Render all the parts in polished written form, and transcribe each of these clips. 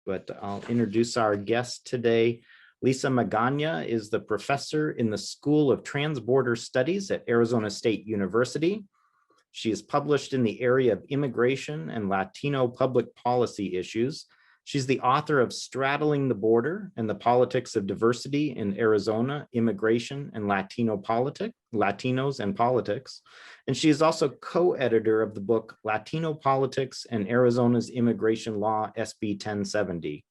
but I'll introduce our guest today. Lisa Magaña is the professor in the School of Transborder Studies at Arizona State University. She is published in the area of immigration and Latino public policy issues. She's the author of Straddling the Border and the Politics of Diversity in Arizona, Immigration and Latinos and Politics. And she is also co-editor of the book Latino Politics and Arizona's Immigration Law, SB 1070.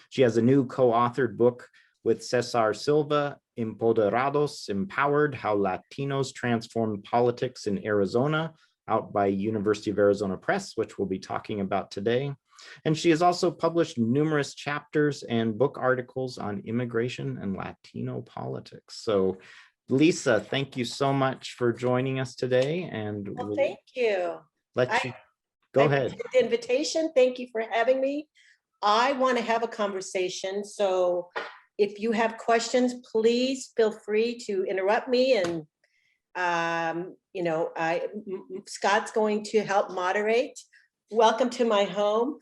She has a new co-authored book with Cesar Silva, Empoderados, Empowered, How Latinos Transform Politics in Arizona, out by University of Arizona Press, which we'll be talking about today. And she has also published numerous chapters and book articles on immigration and Latino politics. So Lisa, thank you so much for joining us today. And well, thank you. Go ahead. The invitation. Thank you for having me. I want to have a conversation. So if you have questions, please feel free to interrupt me. And, Scott's going to help moderate. Welcome to my home.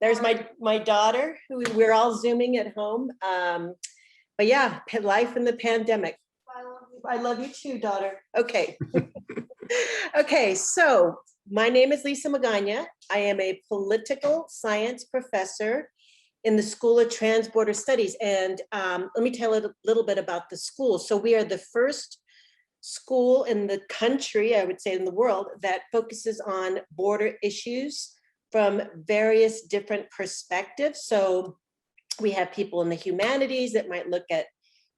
There's my daughter, who we're all Zooming at home. But yeah, life in the pandemic. I love you too, daughter. Okay. Okay, so my name is Lisa Magaña. I am a political science professor in the School of Transborder Studies. And let me tell a little bit about the school. So we are the first school in the country, I would say in the world, that focuses on border issues from various different perspectives. So we have people in the humanities that might look at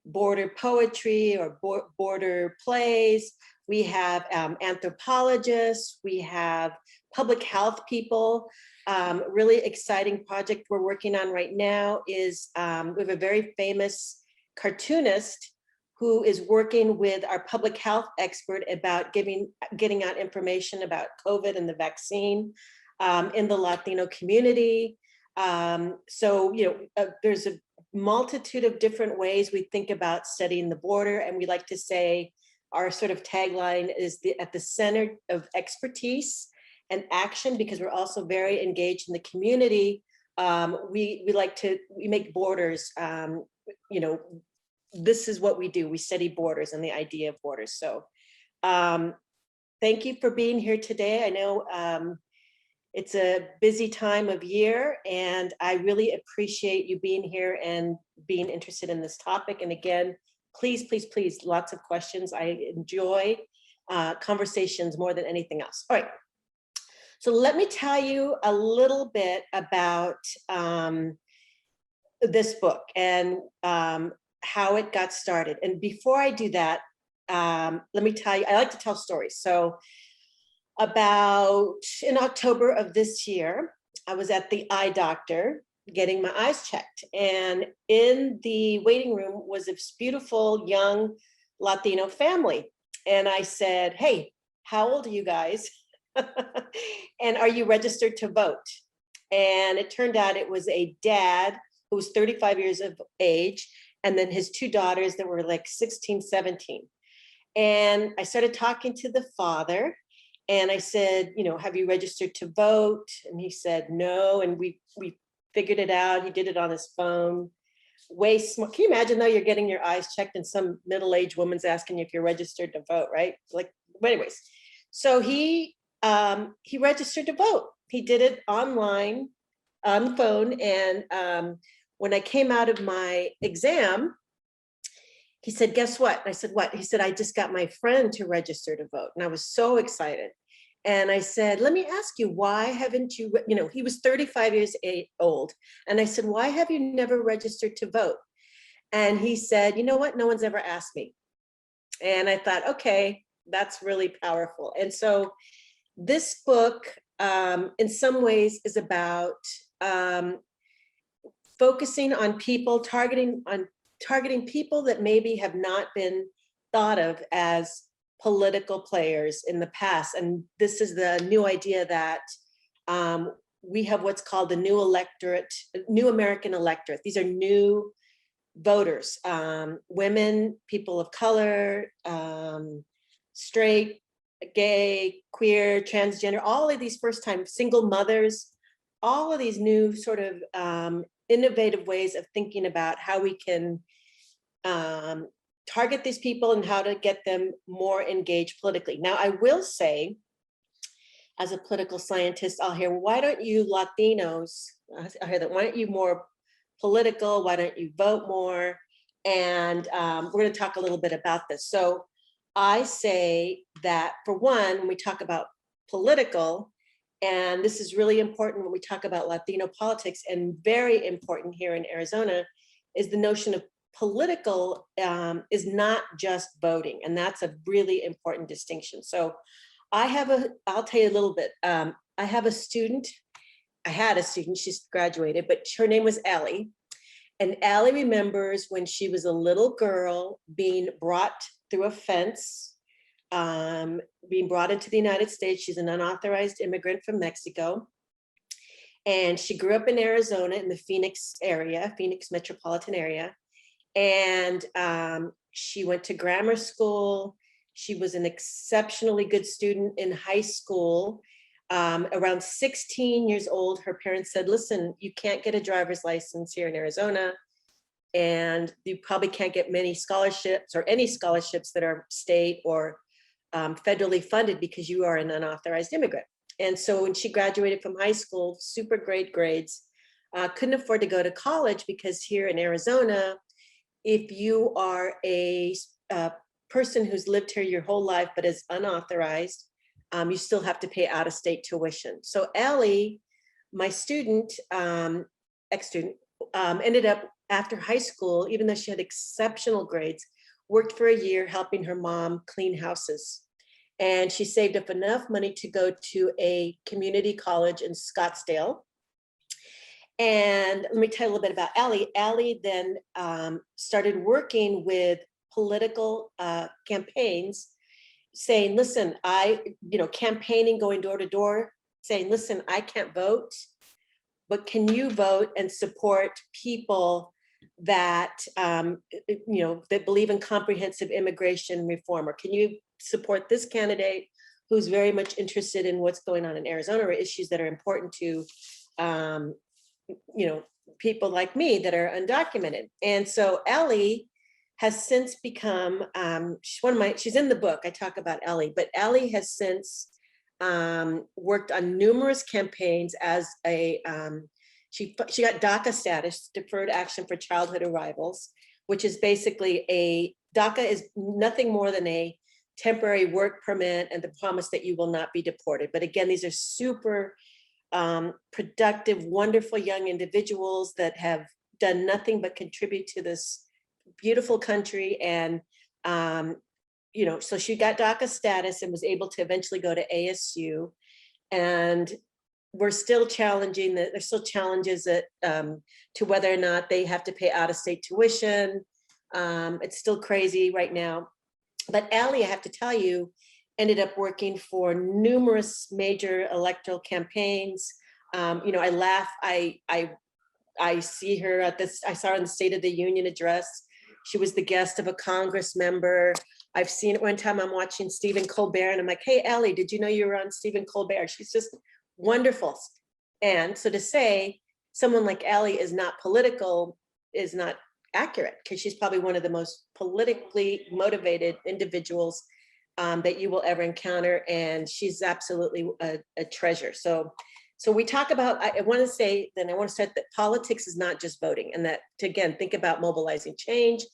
border poetry or border plays. We have anthropologists, we have public health people. Really exciting project we're working on right now is we have a very famous cartoonist who is working with our public health expert about getting out information about COVID and the vaccine in the Latino community. There's a multitude of different ways we think about studying the border, and we like to say our sort of tagline is at the center of expertise and action, because we're also very engaged in the community. We make borders, this is what we do. We study borders and the idea of borders. So thank you for being here today. I know it's a busy time of year, and I really appreciate you being here and being interested in this topic. And again, please, please, please, lots of questions. I enjoy conversations more than anything else. All right. So let me tell you a little bit about this book and how it got started. And before I do that, let me tell you, I like to tell stories. So in October of this year, I was at the eye doctor getting my eyes checked. And in the waiting room was this beautiful young Latino family. And I said, hey, how old are you guys? And are you registered to vote? And it turned out it was a dad who was 35 years of age, and then his two daughters that were like 16, 17. And I started talking to the father, and I said, have you registered to vote? And he said, no. And we figured it out. He did it on his phone. Way smart. Can you imagine though, you're getting your eyes checked and some middle-aged woman's asking you if you're registered to vote, right? Like, but anyways, so he registered to vote. He did it online on the phone. And when I came out of my exam, he said, guess what? And I said, what? He said, I just got my friend to register to vote. And I was so excited. And I said, let me ask you, why haven't you, he was 35 years old. And I said, why have you never registered to vote? And he said, you know what? No one's ever asked me. And I thought, okay, that's really powerful. And so this book, in some ways, is about focusing on people, targeting people that maybe have not been thought of as political players in the past. And this is the new idea that we have what's called the new electorate, new American electorate. These are new voters, women, people of color, straight, gay, queer, transgender, all of these first-time single mothers, all of these new sort of innovative ways of thinking about how we can target these people and how to get them more engaged politically. Now, I will say, as a political scientist, I'll hear, why don't you Latinos, I hear that, why aren't you more political? Why don't you vote more? And we're going to talk a little bit about this. So I say that, for one, when we talk about political, and this is really important when we talk about Latino politics, and very important here in Arizona, is the notion of political is not just voting. And that's a really important distinction. So I'll tell you a little bit. I had a student, she's graduated, but her name was Ellie. And Allie remembers when she was a little girl being brought through a fence, being brought into the United States. She's an unauthorized immigrant from Mexico. And she grew up in Arizona in the Phoenix area, Phoenix metropolitan area. And she went to grammar school. She was an exceptionally good student in high school. Around 16 years old, her parents said, listen, you can't get a driver's license here in Arizona, and you probably can't get many scholarships or any scholarships that are state or federally funded because you are an unauthorized immigrant. And so when she graduated from high school, super great grades, couldn't afford to go to college because here in Arizona, if you are a person who's lived here your whole life but is unauthorized, you still have to pay out-of-state tuition. So Ellie, my student, ex-student, ended up after high school, even though she had exceptional grades, worked for a year helping her mom clean houses. And she saved up enough money to go to a community college in Scottsdale. And let me tell you a little bit about Ellie. Ellie then started working with political campaigns, saying, listen, campaigning, going door to door, saying, listen, I can't vote, but can you vote and support people that, that believe in comprehensive immigration reform? Or can you support this candidate who's very much interested in what's going on in Arizona or issues that are important to, people like me that are undocumented? And so Ellie has since become, she's in the book, I talk about Ellie, but Ellie has since worked on numerous campaigns as she got DACA status, Deferred Action for Childhood Arrivals, which is basically DACA is nothing more than a temporary work permit and the promise that you will not be deported. But again, these are super productive, wonderful young individuals that have done nothing but contribute to this beautiful country. And so she got DACA status and was able to eventually go to ASU. And we're still challenging that. There's still challenges that to whether or not they have to pay out-of-state tuition. It's still crazy right now. But Allie, I have to tell you, ended up working for numerous major electoral campaigns. I laugh. I see her at this. I saw her in the State of the Union address. She was the guest of a Congress member. I've seen it one time. I'm watching Stephen Colbert, and I'm like, "Hey, Ellie, did you know you were on Stephen Colbert?" She's just wonderful. And so to say someone like Ellie is not political is not accurate, because she's probably one of the most politically motivated individuals that you will ever encounter, and she's absolutely a treasure. So we talk about, I want to say that politics is not just voting, and that to, again, think about mobilizing change.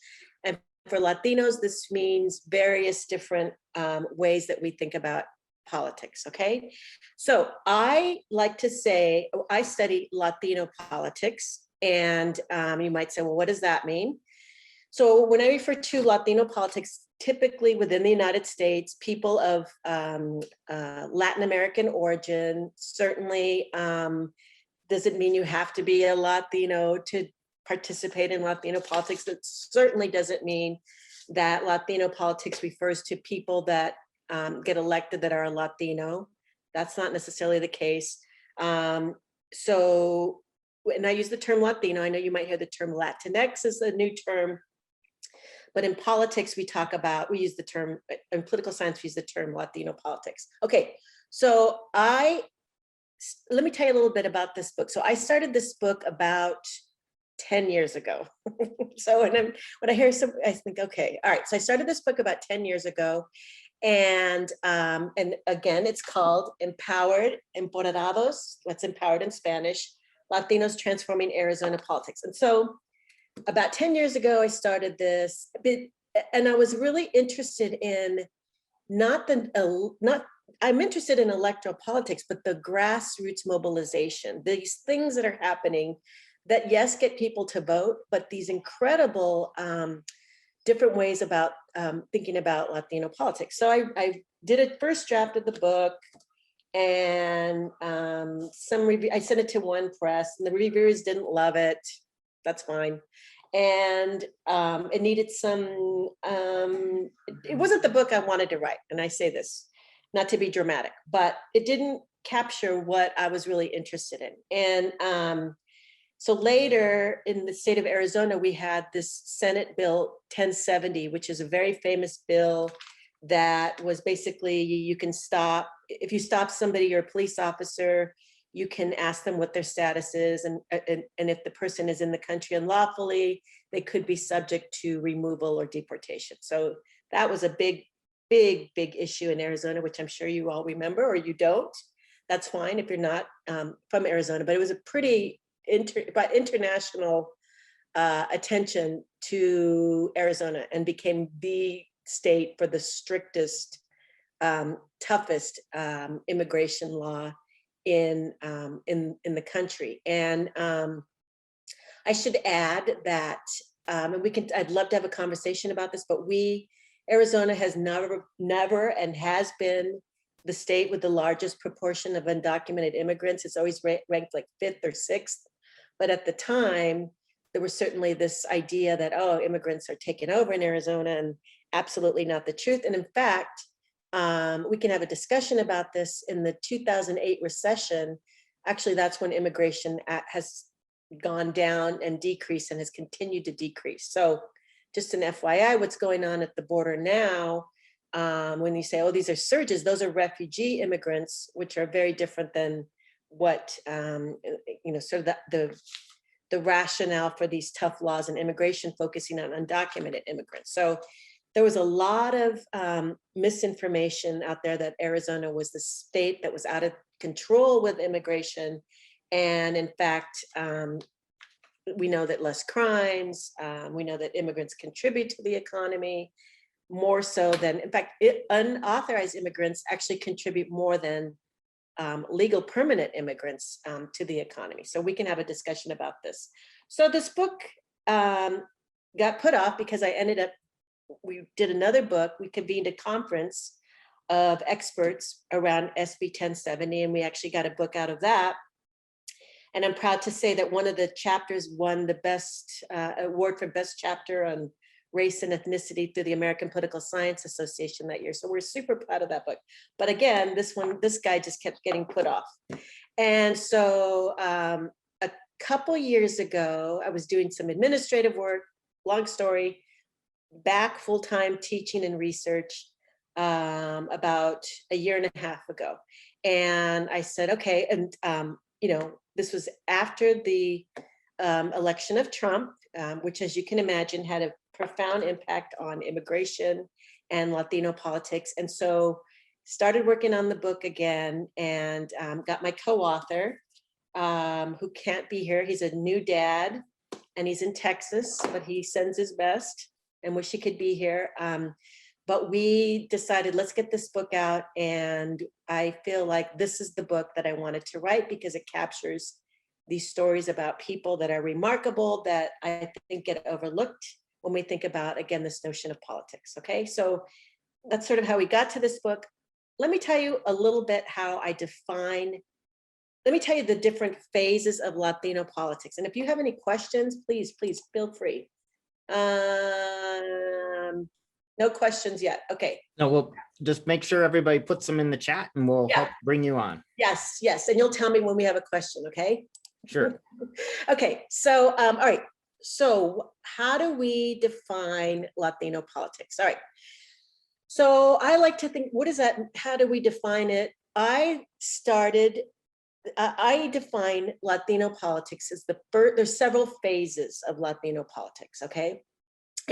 And for Latinos, this means various different ways that we think about politics, okay? So I like to say, I study Latino politics, and you might say, well, what does that mean? So when I refer to Latino politics, typically within the United States, people of Latin American origin, certainly doesn't mean you have to be a Latino to participate in Latino politics. It certainly doesn't mean that Latino politics refers to people that get elected that are Latino. That's not necessarily the case. So when I use the term Latino, I know you might hear the term Latinx is a new term. But in politics, we use the term, in political science, we use the term Latino politics. Okay, so I let me tell you a little bit about this book. So I started this book about 10 years ago. So when I hear some, I think, okay, all right. So I started this book about 10 years ago. And again, it's called Empoderados, what's empowered in Spanish, Latinos Transforming Arizona Politics. And so about 10 years ago, I started this, and I was really interested in I'm interested in electoral politics, but the grassroots mobilization, these things that are happening that, yes, get people to vote, but these incredible different ways about thinking about Latino politics. So I did a first draft of the book, and I sent it to one press, and the reviewers didn't love it. That's fine. And it needed some, it wasn't the book I wanted to write. And I say this, not to be dramatic, but it didn't capture what I was really interested in. And so later in the state of Arizona, we had this Senate Bill 1070, which is a very famous bill that was basically, you can stop, if you stop somebody, you're a police officer, you can ask them what their status is. And if the person is in the country unlawfully, they could be subject to removal or deportation. So that was a big issue in Arizona, which I'm sure you all remember, or you don't. That's fine if you're not from Arizona, but it was a pretty international attention to Arizona, and became the state for the strictest, toughest immigration law in the country. And I should add that, and I'd love to have a conversation about this, but Arizona has never and has been the state with the largest proportion of undocumented immigrants. It's always ranked like 5th or 6th. But at the time, there was certainly this idea that, oh, immigrants are taking over in Arizona, and absolutely not the truth. And in fact, we can have a discussion about this. In the 2008 recession, actually, that's when immigration has gone down and decreased, and has continued to decrease. So just an FYI, what's going on at the border now, when you say, oh, these are surges, those are refugee immigrants, which are very different than what, sort of the rationale for these tough laws and immigration, focusing on undocumented immigrants. So there was a lot of misinformation out there that Arizona was the state that was out of control with immigration. And in fact, we know that less crimes, we know that immigrants contribute to the economy more so than, in fact, unauthorized immigrants actually contribute more than legal permanent immigrants to the economy. So we can have a discussion about this. So this book got put off because we did another book. We convened a conference of experts around SB 1070, and we actually got a book out of that. And I'm proud to say that one of the chapters won the best award for best chapter on race and ethnicity through the American Political Science Association that year. So we're super proud of that book. But again, this guy just kept getting put off. And so a couple years ago, I was doing some administrative work, long story, back full-time teaching and research about a year and a half ago. And I said, okay, and this was after the election of Trump, which, as you can imagine, had a profound impact on immigration and Latino politics. And so started working on the book again, and got my co-author, who can't be here. He's a new dad, and he's in Texas, but he sends his best and wish he could be here. But we decided, let's get this book out. And I feel like this is the book that I wanted to write, because it captures these stories about people that are remarkable, that I think get overlooked when we think about, again, this notion of politics. Okay, so that's sort of how we got to this book. Let me tell you a little bit how I define, let me tell you the different phases of Latino politics. And if you have any questions, please feel free. No questions yet. Okay. No, we'll just make sure everybody puts them in the chat, and we'll help bring you on. Yes. And you'll tell me when we have a question, okay? Sure. Okay, so, all right. So how do we define Latino politics? All right. So I like to think, what is that? How do we define it? I started I define Latino politics as the first, there's several phases of Latino politics, okay?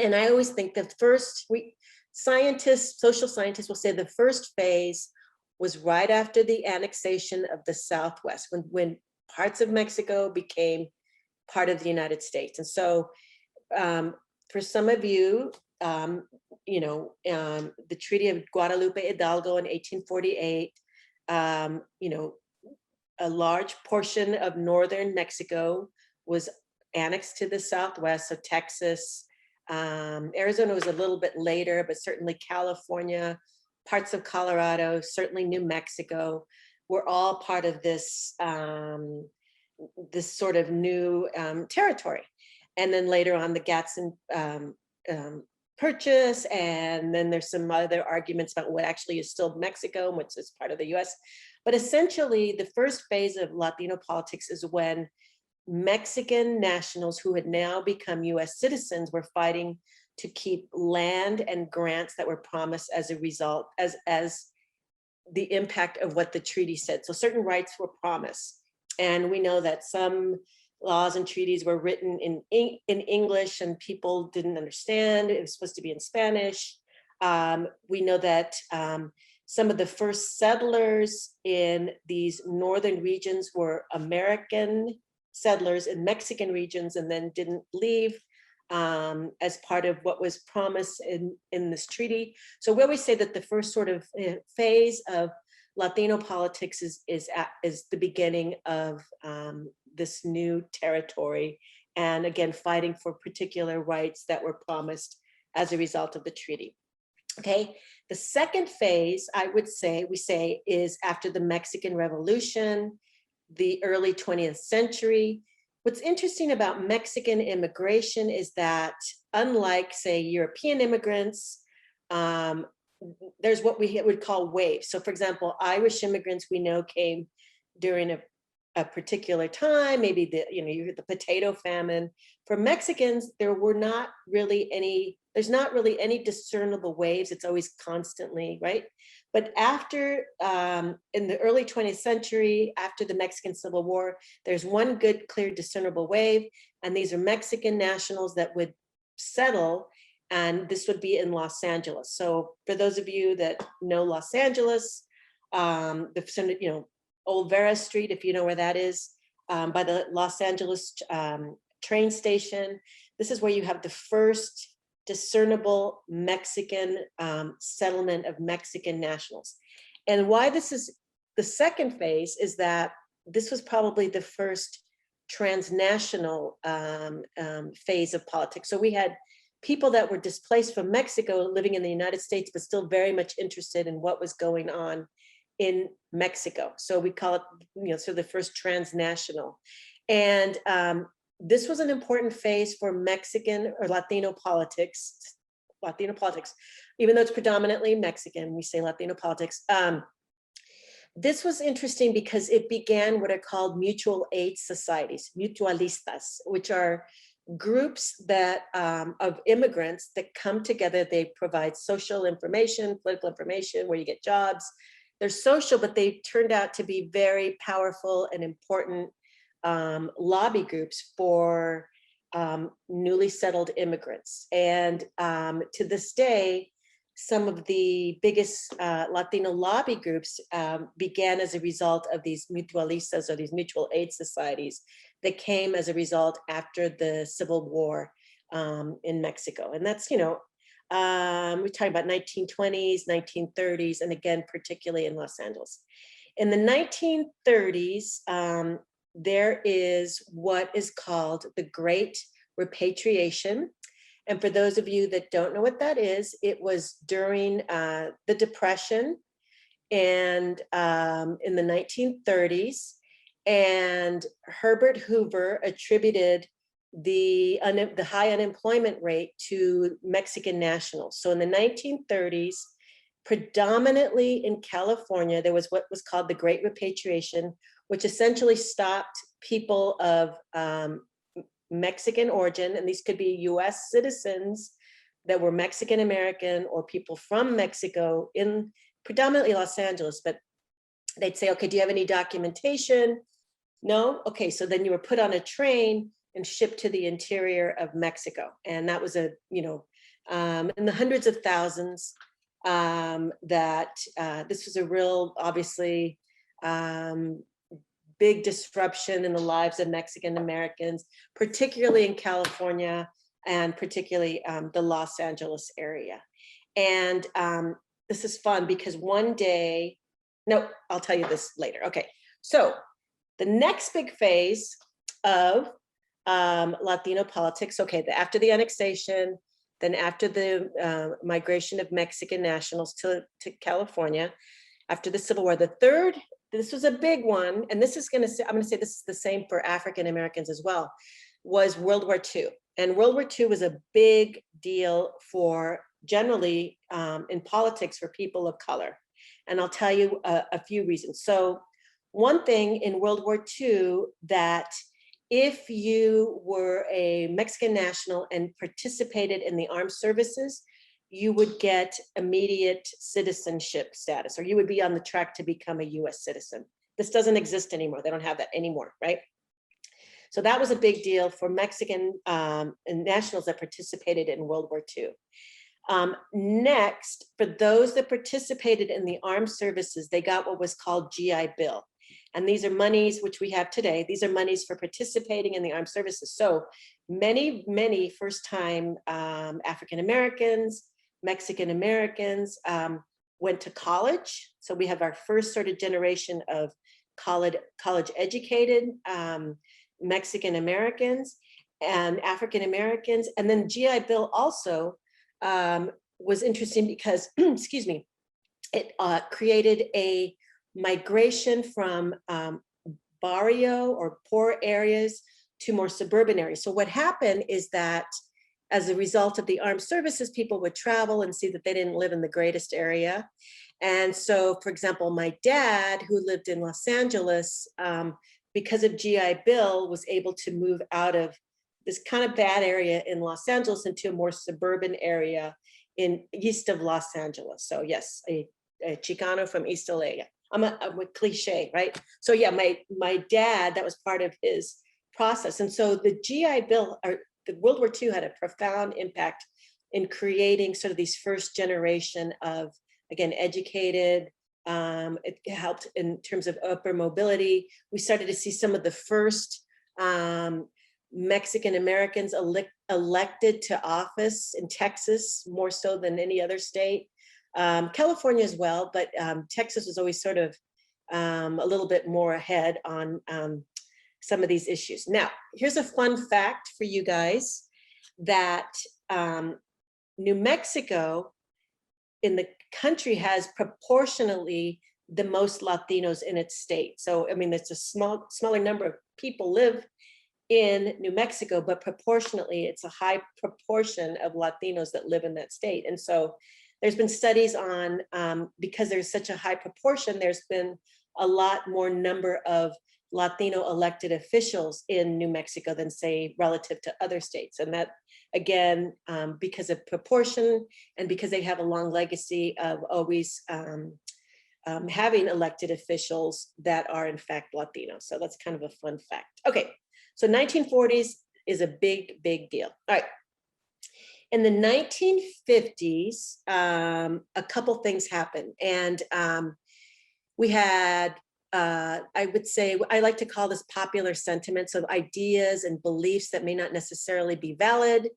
And I always think the first, scientists, social scientists will say the first phase was right after the annexation of the Southwest, when parts of Mexico became part of the United States. And so for some of you, the Treaty of Guadalupe Hidalgo in 1848, a large portion of northern Mexico was annexed to the Southwest, so Texas, Arizona was a little bit later, but certainly California, parts of Colorado, certainly New Mexico, were all part of this, this sort of new territory. And then later on, the Gadsden Purchase, and then there's some other arguments about what actually is still Mexico and what's part of the US. But essentially, the first phase of Latino politics is when Mexican nationals who had now become US citizens were fighting to keep land and grants that were promised as a result, as the impact of what the treaty said. So certain rights were promised. And we know that some laws and treaties were written in English and people didn't understand. It was supposed to be in Spanish. We know that some of the first settlers in these northern regions were American settlers in Mexican regions and then didn't leave as part of what was promised in this treaty. So we always say that the first sort of phase of Latino politics is the beginning of this new territory, and again, fighting for particular rights that were promised as a result of the treaty. Okay, the second phase, I would say, is after the Mexican Revolution, the early 20th century. What's interesting about Mexican immigration is that, unlike, say, European immigrants, there's what we would call waves. So for example, Irish immigrants we know came during a particular time, maybe you heard the potato famine. For Mexicans, there's not really any discernible waves. It's always constantly, right? But after, in the early 20th century, after the Mexican Civil War, there's one good, clear, discernible wave. And these are Mexican nationals that would settle, and this would be in Los Angeles. So for those of you that know Los Angeles, Old Vera Street, if you know where that is, by the Los Angeles train station. This is where you have the first discernible Mexican settlement of Mexican nationals. And why this is the second phase is that this was probably the first transnational phase of politics. So we had people that were displaced from Mexico living in the United States, but still very much interested in what was going on in Mexico. So we call it, so the first transnational. And this was an important phase for Mexican or Latino politics, even though it's predominantly Mexican, we say Latino politics. This was interesting because it began what are called mutual aid societies, mutualistas, which are groups that of immigrants that come together. They provide social information, political information, where you get jobs. They're social, but they turned out to be very powerful and important lobby groups for newly settled immigrants. And to this day, some of the biggest Latino lobby groups began as a result of these mutualistas, or these mutual aid societies that came as a result after the Civil War in Mexico. And that's, we're talking about 1920s, 1930s, and again, particularly in Los Angeles. In the 1930s, there is what is called the Great Repatriation. And for those of you that don't know what that is, it was during the Depression and in the 1930s. And Herbert Hoover attributed the high unemployment rate to Mexican nationals. So in the 1930s, predominantly in California, there was what was called the Great Repatriation, which essentially stopped people of Mexican origin, and these could be US citizens that were Mexican American or people from Mexico in predominantly Los Angeles, but they'd say, okay, do you have any documentation? No? Okay, so then you were put on a train and shipped to the interior of Mexico. And that was in the hundreds of thousands, this was a real, obviously, big disruption in the lives of Mexican Americans, particularly in California and particularly the Los Angeles area. And this is fun because one day, no, I'll tell you this later. Okay, so the next big phase of Latino politics, okay, after the annexation, then after the migration of Mexican nationals to California, after the Civil War, the third, this was a big one, and this is I'm gonna say this is the same for African Americans as well, was World War II. And World War II was a big deal for generally in politics for people of color. And I'll tell you a few reasons. So one thing in World War II, that if you were a Mexican national and participated in the armed services, you would get immediate citizenship status, or you would be on the track to become a US citizen. This doesn't exist anymore. They don't have that anymore, right? So that was a big deal for Mexican nationals that participated in World War II. Next, for those that participated in the armed services, they got what was called GI Bill. And these are monies which we have today. These are monies for participating in the armed services. So many first-time African Americans, Mexican Americans went to college. So we have our first sort of generation of college educated Mexican Americans and African Americans. And then GI Bill also was interesting because, excuse me, it created a migration from barrio or poor areas to more suburban areas. So what happened is that as a result of the armed services, people would travel and see that they didn't live in the greatest area. And so, for example, my dad, who lived in Los Angeles, because of GI Bill, was able to move out of this kind of bad area in Los Angeles into a more suburban area in east of Los Angeles. So yes, a Chicano from East LA. I'm a cliche, right? So yeah, my dad, that was part of his process. And so the GI Bill, or the World War II, had a profound impact in creating sort of these first generation of, again, educated. It helped in terms of upper mobility. We started to see some of the first Mexican Americans elected to office in Texas, more so than any other state. California as well, but Texas was always sort of a little bit more ahead on some of these issues. Now, here's a fun fact for you guys, that New Mexico in the country has proportionally the most Latinos in its state. So, I mean, it's a smaller number of people live in New Mexico, but proportionately, it's a high proportion of Latinos that live in that state. And so there's been studies on, because there's such a high proportion, there's been a lot more number of Latino elected officials in New Mexico than, say, relative to other states. And that, again, because of proportion and because they have a long legacy of always having elected officials that are in fact Latino. So that's kind of a fun fact. Okay, so 1940s is a big, big deal. All right. In the 1950s, a couple things happened. And we had, I would say, I like to call this popular sentiments of ideas and beliefs that may not necessarily be valid,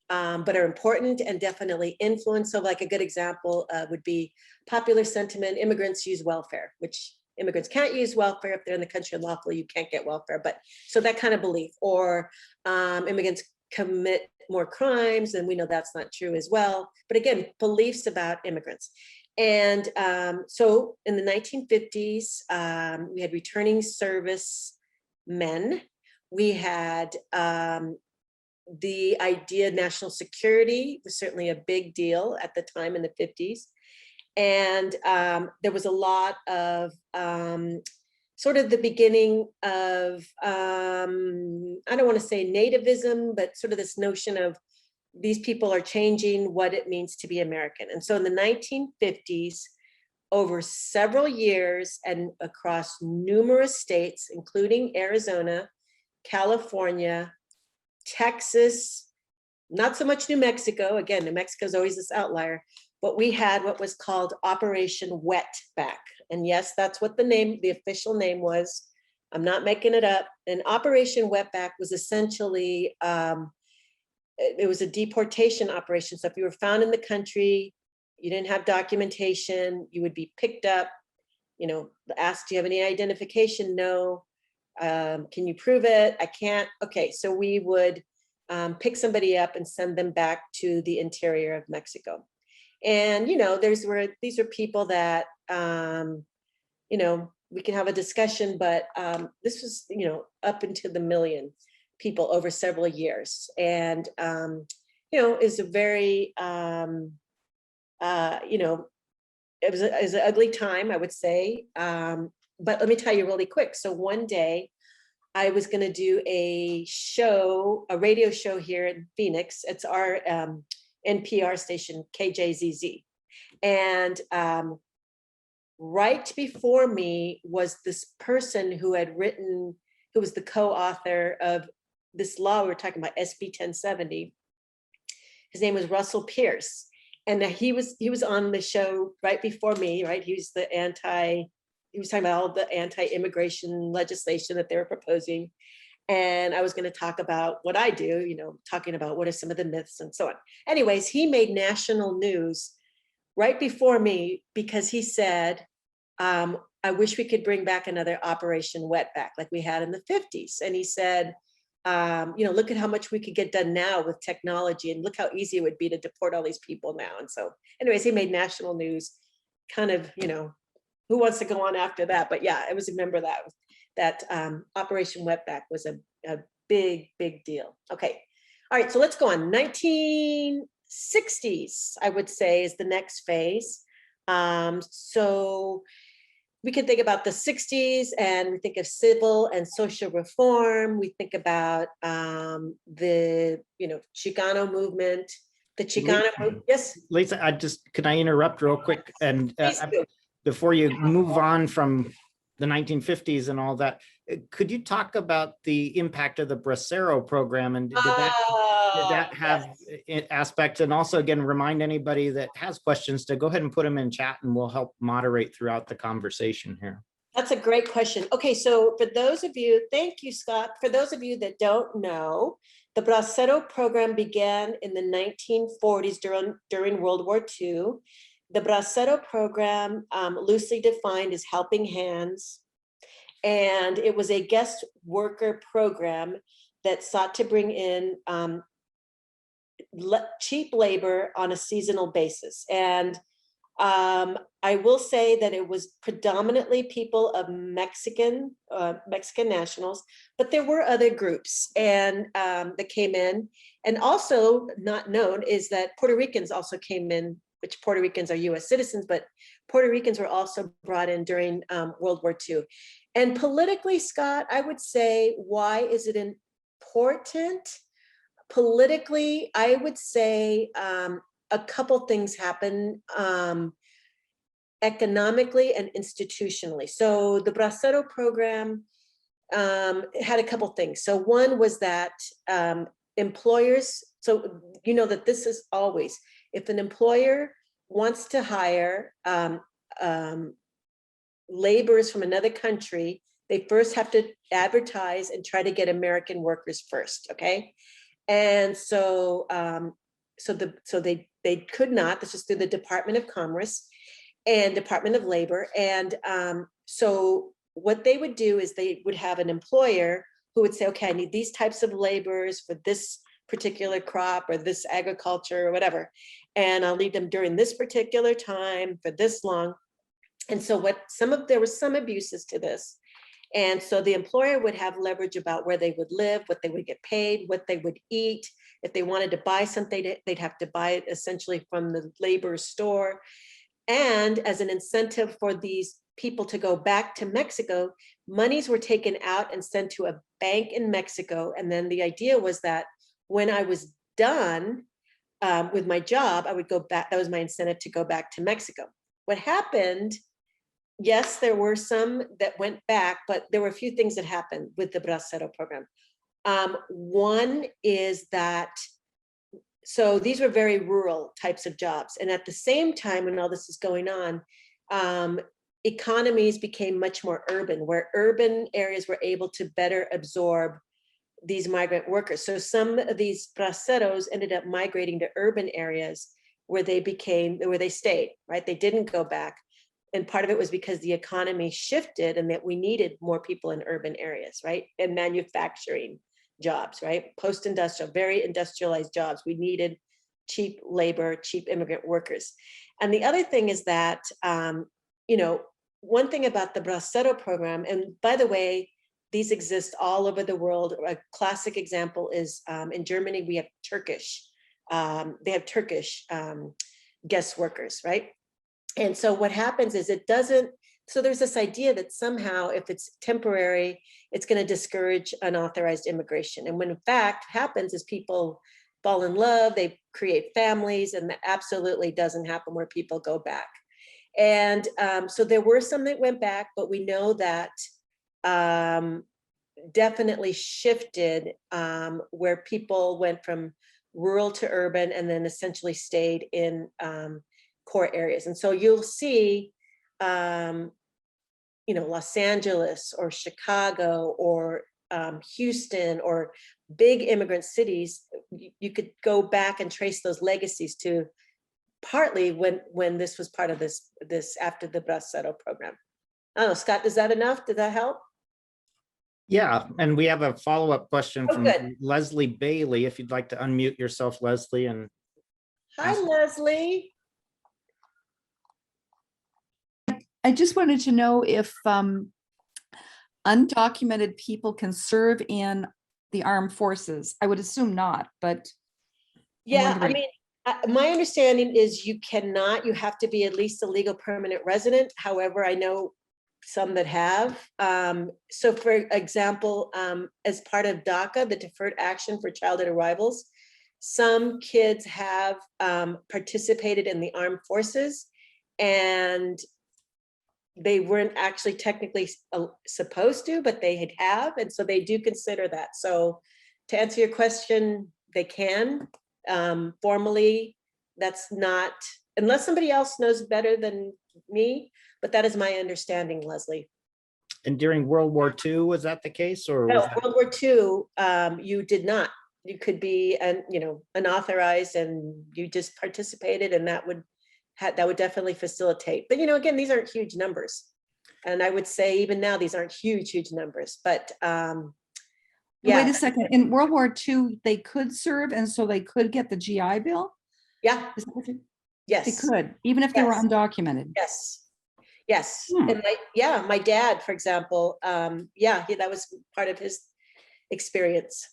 but are important and definitely influence. So like a good example would be popular sentiment: immigrants use welfare, which immigrants can't use welfare. If they're in the country unlawfully, you can't get welfare. But so that kind of belief. Or immigrants commit more crimes, and we know that's not true as well. But again, beliefs about immigrants. And so in the 1950s, we had returning service men. We had the idea of national security was certainly a big deal at the time in the 50s. And there was a lot of sort of the beginning of, I don't want to say nativism, but sort of this notion of these people are changing what it means to be American. And so in the 1950s, over several years and across numerous states, including Arizona, California, Texas, not so much New Mexico. Again, New Mexico is always this outlier, but we had what was called Operation Wetback. And yes, that's what the official name was. I'm not making it up. And Operation Wetback was essentially, it was a deportation operation. So if you were found in the country, you didn't have documentation, you would be picked up, asked, do you have any identification? No. Can you prove it? I can't. Okay, so we would pick somebody up and send them back to the interior of Mexico. And, these are people that, we can have a discussion, but this was, up into the million people over several years. And, is a very, it was an ugly time, I would say. But let me tell you really quick. So one day I was going to do a radio show here in Phoenix. It's our NPR station, KJZZ. And right before me was this person who was the co-author of this law we were talking about, SB 1070. His name was Russell Pierce. And he was on the show right before me, right? He was talking about all the anti-immigration legislation that they were proposing. And I was going to talk about what I do, talking about what are some of the myths and so on. Anyways, he made national news right before me because he said, I wish we could bring back another Operation Wetback like we had in the 50s. And he said, look at how much we could get done now with technology and look how easy it would be to deport all these people now. And so anyways, he made national news, kind of, who wants to go on after that? But yeah, I was a member of that Operation Wetback was a big, big deal. Okay. All right. So let's go on. 1960s, I would say, is the next phase. So we can think about the 60s and we think of civil and social reform. We think about the, Chicano movement, the Chicana movement. Yes. Lisa, can I interrupt real quick? And before you move on from the 1950s and all that, could you talk about the impact of the Bracero program, and did that have aspects? And also, again, remind anybody that has questions to go ahead and put them in chat and we'll help moderate throughout the conversation here. That's a great question. Okay, so for those of you, thank you, Scott. For those of you that don't know, the Bracero program began in the 1940s during World War II. The Bracero program, loosely defined, is helping hands. And it was a guest worker program that sought to bring in cheap labor on a seasonal basis. And I will say that it was predominantly people of Mexican nationals, but there were other groups and that came in. And also not known is that Puerto Ricans also came in, which Puerto Ricans are US citizens, but Puerto Ricans were also brought in during World War II. And politically, Scott, I would say, why is it important? Politically, I would say a couple things happen economically and institutionally. So the Bracero program had a couple things. So one was that employers, so that this is always, if an employer wants to hire laborers from another country, they first have to advertise and try to get American workers first, okay? And so they could not. This is through the Department of Commerce and Department of Labor. And so what they would do is they would have an employer who would say, okay, I need these types of laborers for this particular crop or this agriculture or whatever. And I'll need them during this particular time for this long. And so there was some abuses to this. And so the employer would have leverage about where they would live, what they would get paid, what they would eat. If they wanted to buy something, they'd have to buy it essentially from the labor store. And as an incentive for these people to go back to Mexico, monies were taken out and sent to a bank in Mexico. And then the idea was that when I was done with my job, I would go back. That was my incentive to go back to Mexico. what happened, yes, there were some that went back, but there were a few things that happened with the Bracero program. One is that, so these were very rural types of jobs. And at the same time, when all this is going on, economies became much more urban, where urban areas were able to better absorb these migrant workers. So some of these braceros ended up migrating to urban areas where they stayed, right? They didn't go back. And part of it was because the economy shifted and that we needed more people in urban areas, right? And manufacturing jobs, right? Post-industrial, very industrialized jobs. We needed cheap labor, cheap immigrant workers. And the other thing is that, one thing about the Bracero program, and by the way, these exist all over the world. A classic example is in Germany, we have Turkish. They have Turkish guest workers, right? And so what happens is so there's this idea that somehow if it's temporary, it's going to discourage unauthorized immigration. And when in fact happens is people fall in love, they create families, and that absolutely doesn't happen where people go back. And so there were some that went back, but we know that definitely shifted where people went from rural to urban and then essentially stayed in core areas. And so you'll see, Los Angeles or Chicago or Houston or big immigrant cities, you could go back and trace those legacies to partly when this was part of this after the Bracero program. I don't know, Scott, is that enough? Did that help? Yeah, and we have a follow-up question from good. Leslie Bailey. If you'd like to unmute yourself, Leslie, and Hi, Leslie. I just wanted to know if undocumented people can serve in the armed forces. I would assume not, but yeah, I mean, my understanding is you cannot. You have to be at least a legal permanent resident. However, I know some that have. So for example, as part of DACA, the Deferred Action for Childhood Arrivals, some kids have participated in the armed forces, and they weren't actually technically supposed to, but they have, and so they do consider that. So to answer your question, they can. Formally, that's not, unless somebody else knows better than me, but that is my understanding, Leslie. And during World War II, was that the case? Or no, was that... World War II, you did not. You could be unauthorized and you just participated, and that would definitely facilitate. But again, these aren't huge numbers. And I would say even now, these aren't huge numbers, but yeah. Wait a second, in World War II, they could serve, and so they could get the GI Bill? Yeah. Yes. They could, even if they were undocumented. Yes. And my dad, for example, that was part of his experience.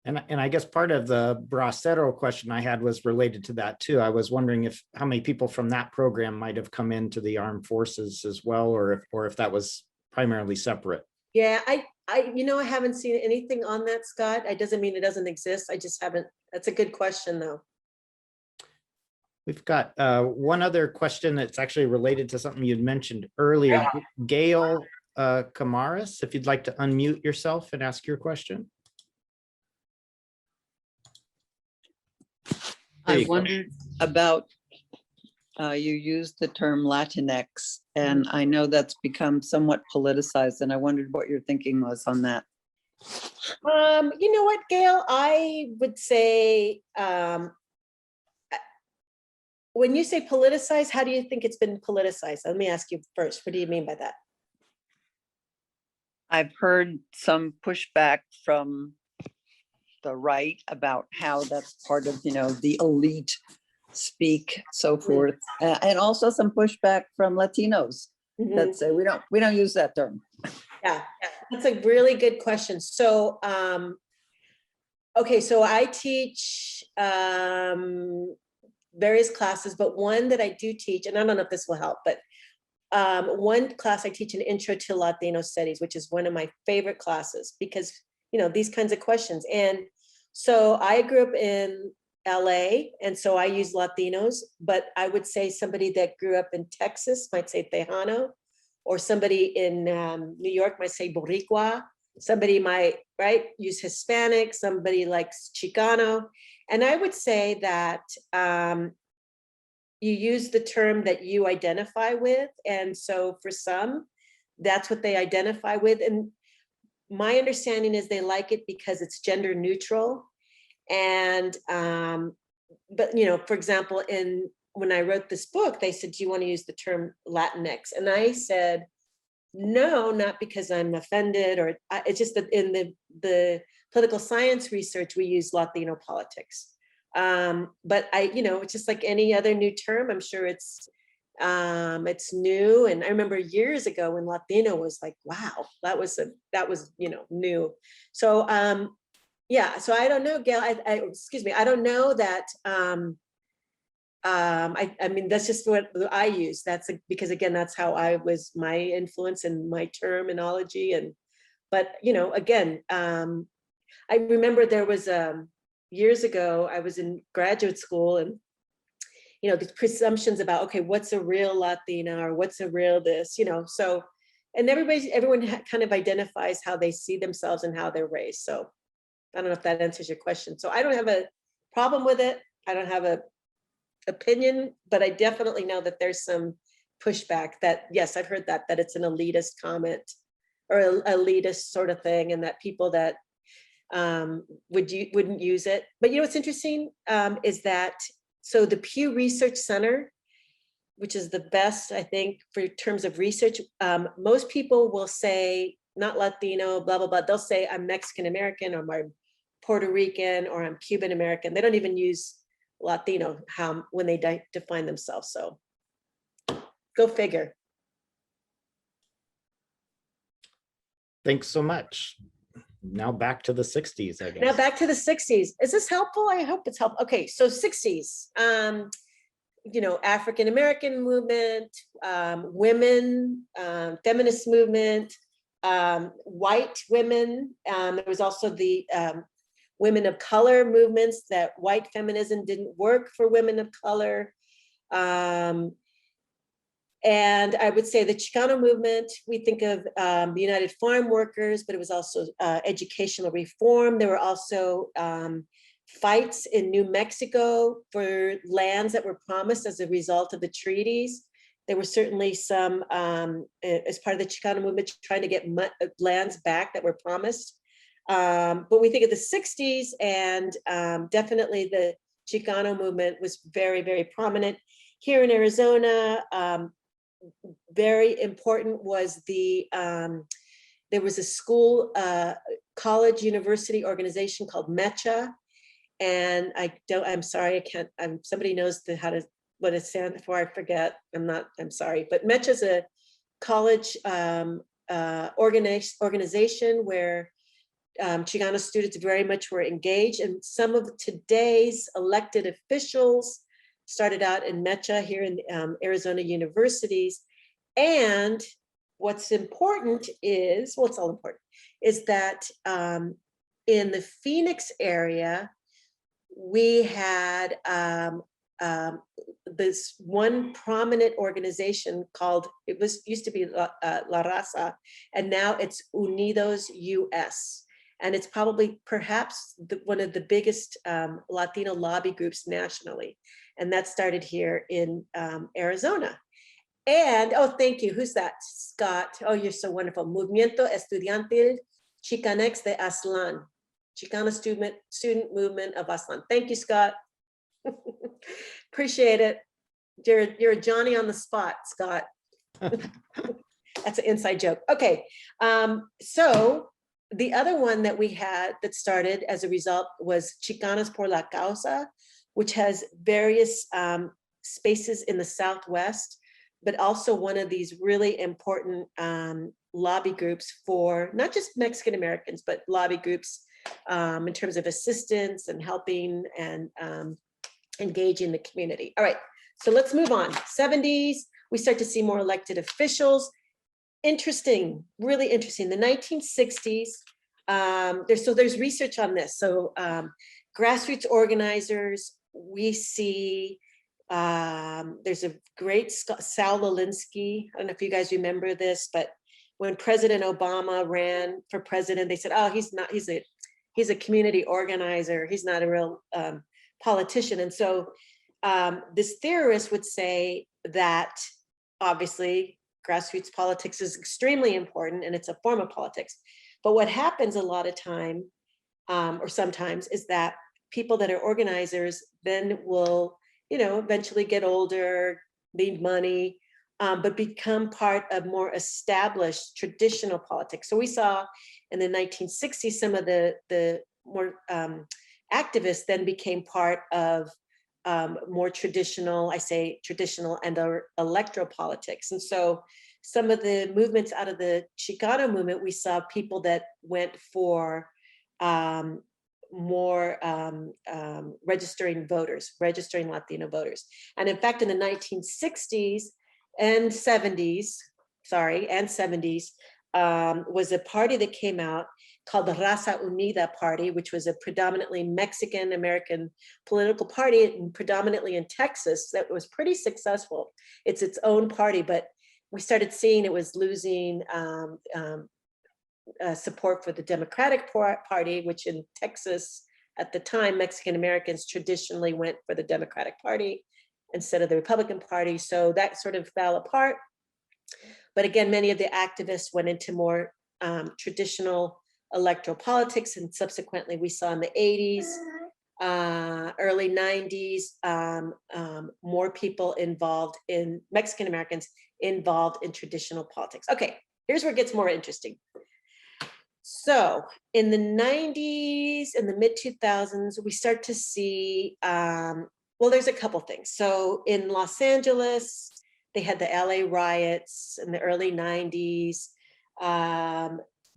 And I guess part of the Bracero question I had was related to that too. I was wondering how many people from that program might have come into the armed forces as well, or if that was primarily separate. Yeah, I haven't seen anything on that, Scott. It doesn't mean it doesn't exist. I just haven't. That's a good question, though. We've got one other question that's actually related to something you'd mentioned earlier. Gail Camaras, if you'd like to unmute yourself and ask your question. I wondered about, you used the term Latinx, and I know that's become somewhat politicized, and I wondered what your thinking was on that. You know what, Gail? I would say, when you say politicized, how do you think it's been politicized? Let me ask you first. What do you mean by that? I've heard some pushback from the right about how that's part of, the elite speak, so forth, and also some pushback from Latinos that say we don't use that term. Yeah, that's a really good question. So, okay, so I teach various classes, but one that I do teach, and I don't know if this will help, but one class I teach an intro to Latino studies, which is one of my favorite classes because these kinds of questions. And so I grew up in LA, and so I use Latinos, but I would say somebody that grew up in Texas might say Tejano, or somebody in New York might say Boricua. Somebody might, right, use Hispanic, somebody likes Chicano. And I would say that you use the term that you identify with. And so for some, that's what they identify with. And my understanding is they like it because it's gender neutral. And, but, you know, for example, when I wrote this book, they said, do you want to use the term Latinx? And I said, no, not because I'm offended, or it's just that in the political science research, we use Latino politics. But you know, it's just like any other new term. I'm sure it's new. And I remember years ago when Latino was like, wow, that was, you know, new. So, yeah, so I don't know, Gail, excuse me, I don't know that, I mean, that's just what I use. That's because again, that's how my influence and my terminology. But you know, again, I remember there was years ago, I was in graduate school, and you know, the presumptions about, okay, what's a real Latina, or what's a real this, you know, so, and everyone kind of identifies how they see themselves and how they're raised. So I don't know if that answers your question. So I don't have a problem with it. I don't have a opinion, but I definitely know that there's some pushback that, yes, I've heard that it's an elitist comment or elitist sort of thing, and that people that wouldn't use it. But you know what's interesting is that, so the Pew Research Center, which is the best, I think, for terms of research, most people will say not Latino, blah, blah, blah. They'll say I'm Mexican American, or I'm Puerto Rican, or I'm Cuban American. They don't even use Latino when they define themselves. So go figure. Thanks so much. Now back to the 60s, I guess. Now back to the 60s. Is this helpful? I hope it's helpful. Okay, so 60s, you know, African-American movement, women, feminist movement, white women. There was also the women of color movements, that white feminism didn't work for women of color. And I would say the Chicano movement, we think of the United Farm Workers, but it was also educational reform. There were also fights in New Mexico for lands that were promised as a result of the treaties. There were certainly some, as part of the Chicano movement, trying to get lands back that were promised. But we think of the 60s, and definitely the Chicano movement was very, very prominent. Here in Arizona, very important was there was a school, college university organization called MECHA. And I'm sorry, I can't, somebody knows what it stands for, I forget, I'm sorry. But MECHA is a college organization where Chicano students very much were engaged, and some of today's elected officials started out in MECHA here in Arizona universities. And what's important is, well, it's all important, is that in the Phoenix area, we had this one prominent organization called, used to be La Raza, and now it's Unidos US. And it's probably perhaps one of the biggest Latino lobby groups nationally. And that started here in Arizona. And, oh, thank you. Who's that? Scott. Oh, you're so wonderful. Movimiento Estudiantil Chicanx de Aztlán. Chicana student movement of Aztlán. Thank you, Scott. Appreciate it. You're a Johnny on the spot, Scott. That's an inside joke. Okay. So the other one that we had that started as a result was Chicanas Por La Causa, which has various spaces in the Southwest, but also one of these really important lobby groups for not just Mexican Americans, but lobby groups in terms of assistance and helping and engaging the community. All right, so let's move on. 70s, we start to see more elected officials. Interesting, really interesting. The 1960s, there's research on this. So grassroots organizers, we see there's a great Sal Alinsky. I don't know if you guys remember this, but when President Obama ran for president, they said, oh, he's a community organizer. He's not a real politician. And so this theorist would say that obviously grassroots politics is extremely important and it's a form of politics. But what happens a lot of time, or sometimes, is that people that are organizers then will, eventually get older, need money, but become part of more established traditional politics. So we saw in the 1960s, some of the more activists then became part of more traditional, I say traditional and electoral politics. And so some of the movements out of the Chicano movement, we saw people that went for more registering Latino voters. And in fact, in the 1960s and 70s, was a party that came out called the Raza Unida Party, which was a predominantly Mexican American political party, and predominantly in Texas, that was pretty successful. It's its own party, but we started seeing it was losing support for the Democratic Party, which in Texas at the time, Mexican Americans traditionally went for the Democratic Party instead of the Republican Party. So that sort of fell apart. But again, many of the activists went into more traditional electoral politics, and subsequently we saw in the 80s, early 90s, more people involved in, Mexican Americans involved in traditional politics. Okay, here's where it gets more interesting. So in the 90s and the mid 2000s, we start to see, well, there's a couple things. So in Los Angeles, they had the LA riots in the early 90s.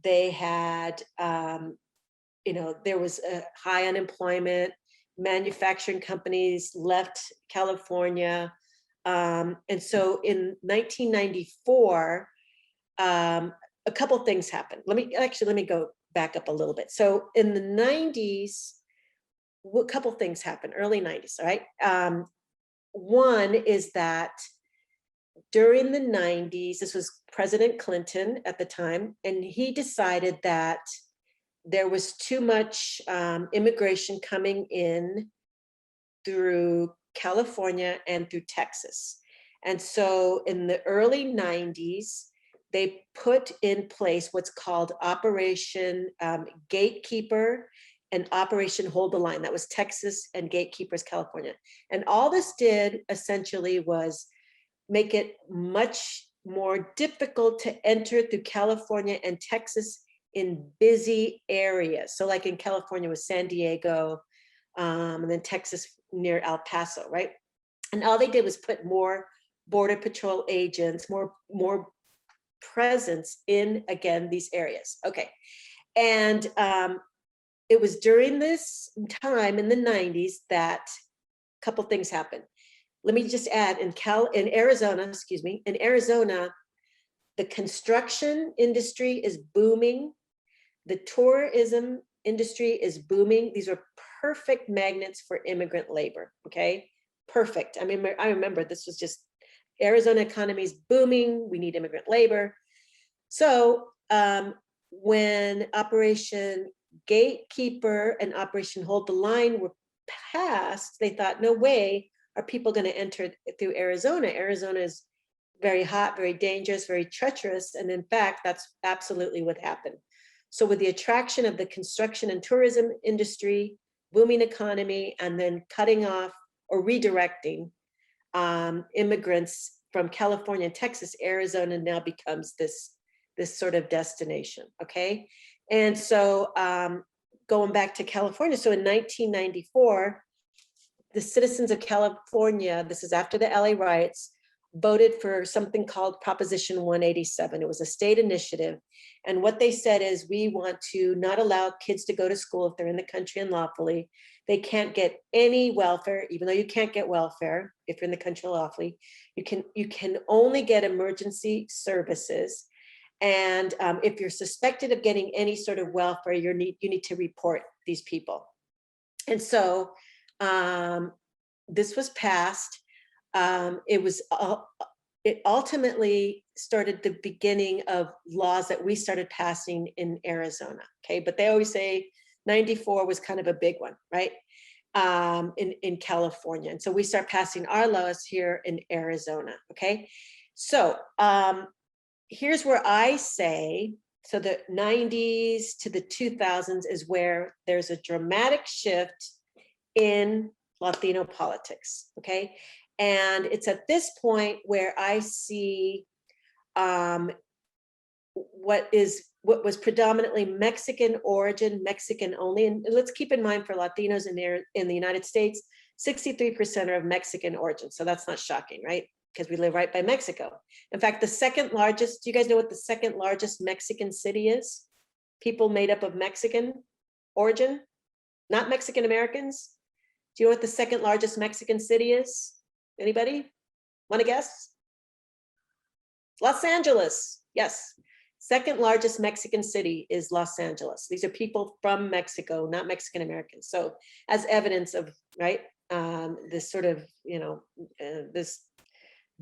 They had, there was a high unemployment, manufacturing companies left California. And so in 1994, a couple things happened. Let me go back up a little bit. So in the 90s, a couple things happened, early 90s, all right? One is that during the 90s, this was President Clinton at the time, and he decided that there was too much immigration coming in through California and through Texas. And so in the early 90s, they put in place what's called Operation Gatekeeper and Operation Hold the Line. That was Texas and Gatekeepers California. And all this did essentially was make it much more difficult to enter through California and Texas in busy areas. So like in California with San Diego, and then Texas near El Paso, right? And all they did was put more Border Patrol agents, more presence in, again, these areas. Okay. And it was during this time in the 90s that a couple things happened. Let me just add, in Arizona, the construction industry is booming. The tourism industry is booming. These are perfect magnets for immigrant labor, okay? Perfect. I mean, I remember this was just, Arizona economy is booming. We need immigrant labor. So when Operation Gatekeeper and Operation Hold the Line were passed, they thought, no way are people going to enter through Arizona. Arizona is very hot, very dangerous, very treacherous. And in fact, that's absolutely what happened. So with the attraction of the construction and tourism industry, booming economy, and then cutting off or redirecting immigrants from California and Texas, Arizona now becomes this sort of destination, okay? And so going back to California, so in 1994, the citizens of California, this is after the LA riots, voted for something called Proposition 187. It was a state initiative. And what they said is, we want to not allow kids to go to school if they're in the country unlawfully. They can't get any welfare, even though you can't get welfare if you're in the country lawfully. You can only get emergency services. And if you're suspected of getting any sort of welfare, you need to report these people. And so this was passed. It ultimately started the beginning of laws that we started passing in Arizona. Okay, but they always say 94 was kind of a big one, right? In California. And so we start passing our laws here in Arizona. Okay, so here's where I say, so the 90s to the 2000s is where there's a dramatic shift in Latino politics. Okay, and it's at this point where I see what was predominantly Mexican origin, Mexican only. And let's keep in mind, for Latinos in the United States, 63% are of Mexican origin. So that's not shocking, right? Because we live right by Mexico. In fact, the second largest, do you guys know what the second largest Mexican city is? People made up of Mexican origin, not Mexican Americans. Do you know what the second largest Mexican city is? Anybody want to guess? Los Angeles. Yes. Second largest Mexican city is Los Angeles. These are people from Mexico, not Mexican Americans. So as evidence of, right, this sort of, this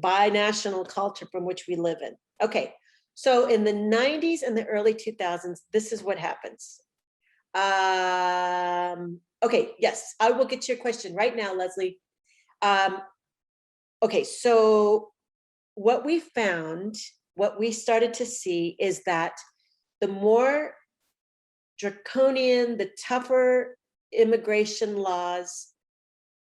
binational culture from which we live in. Okay, so in the 90s and the early 2000s, this is what happens. Okay, yes, I will get to your question right now, Leslie. Okay, so what we found, what we started to see is that the more draconian, the tougher immigration laws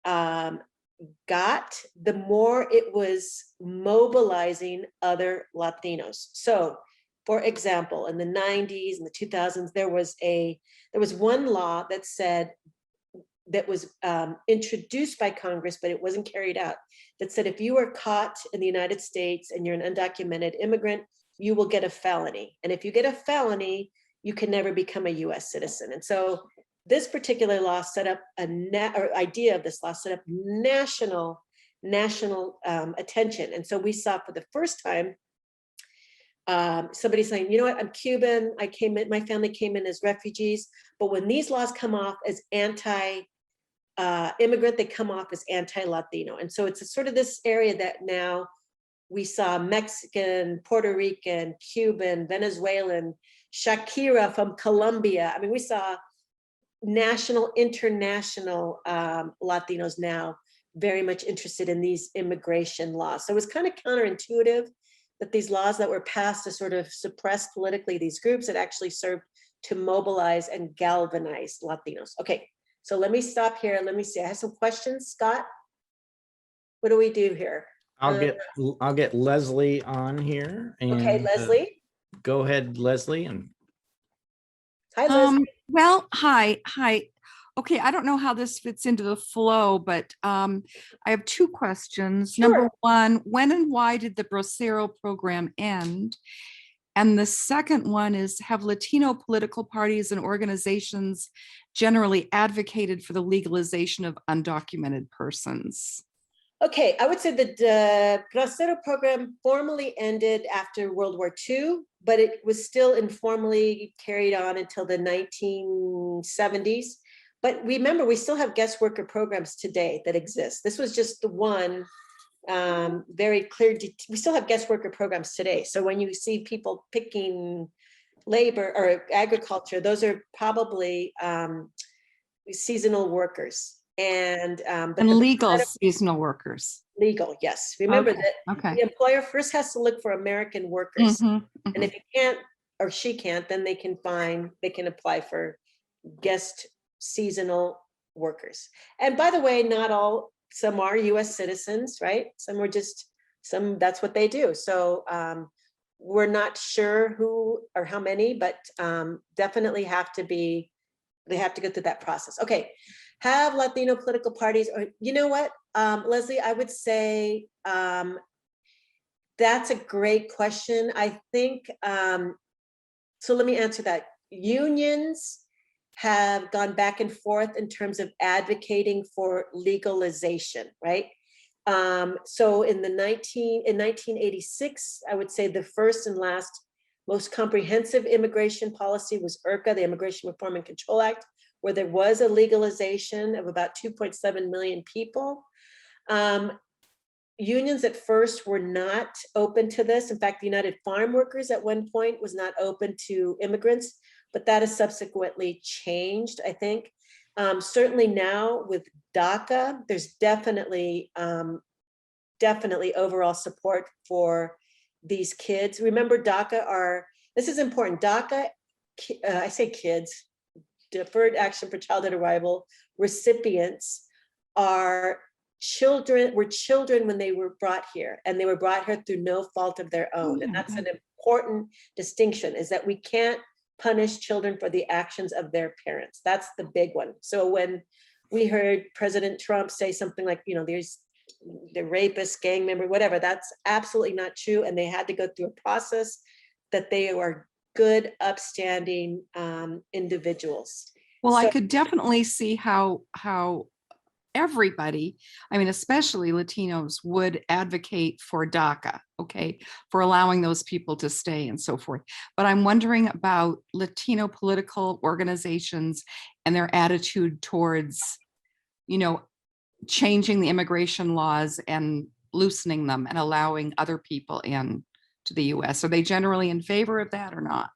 got, the more it was mobilizing other Latinos. So, for example, in the 90s and the 2000s, there was one law that said, that was introduced by Congress, but it wasn't carried out, that said if you are caught in the United States and you're an undocumented immigrant, you will get a felony. And if you get a felony, you can never become a US citizen. And so this particular law set up idea of this law set up national attention. And so we saw for the first time somebody saying, you know what, I'm Cuban, my family came in as refugees, but when these laws come off as anti-immigrant, they come off as anti-Latino. And so it's a sort of this area that now we saw Mexican, Puerto Rican, Cuban, Venezuelan, Shakira from Colombia. I mean, we saw national, international Latinos now very much interested in these immigration laws. So it was kind of counterintuitive that these laws that were passed to sort of suppress politically these groups that actually served to mobilize and galvanize Latinos. Okay, so let me stop here. Let me see. I have some questions. Scott, what do we do here? I'll get Leslie on here. And, okay, Leslie. Go ahead, Leslie. And hi, Leslie. Well, hi. Okay, I don't know how this fits into the flow, but I have two questions. Sure. Number one, when and why did the Bracero program end? And the second one is, have Latino political parties and organizations generally advocated for the legalization of undocumented persons? Okay, I would say that the Bracero program formally ended after World War II, but it was still informally carried on until the 1970s. But remember, we still have guest worker programs today that exist. This was just the one very clear. We still have guest worker programs today. So when you see people picking labor or agriculture, those are probably seasonal workers and legal seasonal workers. Legal, yes. Remember that the employer first has to look for American workers, and if he can't or she can't, then they can apply for guest seasonal workers. And by the way, some are US citizens, right? Some that's what they do. So we're not sure who or how many, but definitely they have to go through that process. Okay, have Latino political parties, or you know what, Leslie, I would say that's a great question. I think, so let me answer that. Unions have gone back and forth in terms of advocating for legalization, right? So in 1986, I would say the first and last most comprehensive immigration policy was IRCA, the Immigration Reform and Control Act, where there was a legalization of about 2.7 million people. Unions at first were not open to this. In fact, the United Farm Workers at one point was not open to immigrants, but that has subsequently changed, I think. Certainly now with DACA, there's definitely overall support for these kids. Remember, DACA this is important, DACA, I say kids, Deferred Action for Childhood Arrival recipients were children when they were brought here, and they were brought here through no fault of their own. And that's an important distinction, is that we can't punish children for the actions of their parents. That's the big one. So when we heard President Trump say something like, there's the rapist, gang member, whatever, that's absolutely not true. And they had to go through a process that they are good, upstanding individuals. Well, I could definitely see how everybody, I mean, especially Latinos, would advocate for DACA, okay, for allowing those people to stay and so forth. But I'm wondering about Latino political organizations and their attitude towards, changing the immigration laws and loosening them and allowing other people in to the US. Are they generally in favor of that or not?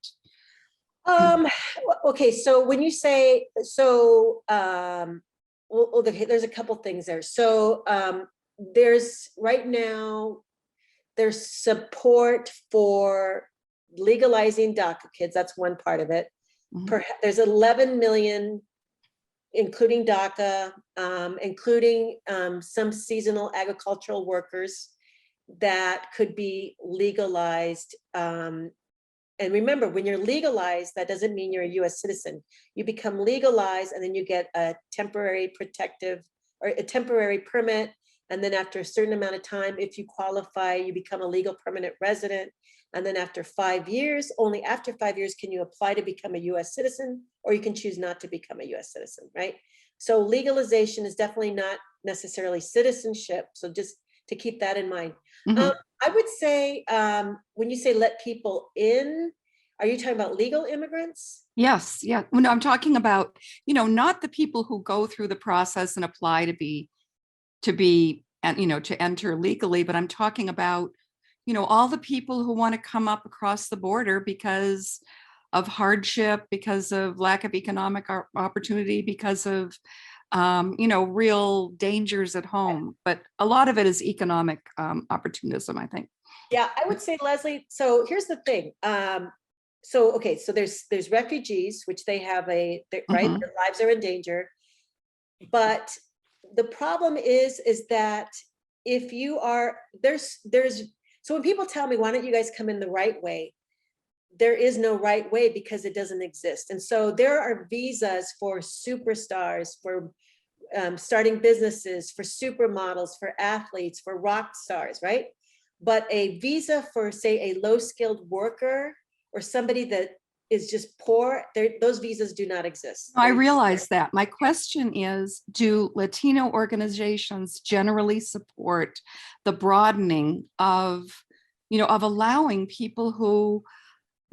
Okay, so when you say, well, there's a couple things there. So there's right now, there's support for legalizing DACA kids. That's one part of it. Mhm. There's 11 million, including DACA, including some seasonal agricultural workers that could be legalized. And remember, when you're legalized, that doesn't mean you're a US citizen. You become legalized and then you get a temporary protective or a temporary permit. And then after a certain amount of time, if you qualify, you become a legal permanent resident. And then after 5 years, only after 5 years can you apply to become a US citizen, or you can choose not to become a US citizen, right? So legalization is definitely not necessarily citizenship. So just to keep that in mind. Mhm. I would say, when you say let people in, are you talking about legal immigrants? Yes, yeah. Well, no, I'm talking about, not the people who go through the process and apply and to enter legally, but I'm talking about, all the people who want to come up across the border because of hardship, because of lack of economic opportunity, because of real dangers at home. But a lot of it is economic opportunism, I think. Yeah, I would say, Leslie, so here's the thing. So there's refugees, which they have right, Mhm. their lives are in danger. But the problem is that if you are, so when people tell me, why don't you guys come in the right way? There is no right way because it doesn't exist. And so there are visas for superstars, for starting businesses, for supermodels, for athletes, for rock stars, right? But a visa for, say, a low-skilled worker or somebody that is just poor, those visas do not exist. I realize that. My question is, do Latino organizations generally support the broadening of allowing people who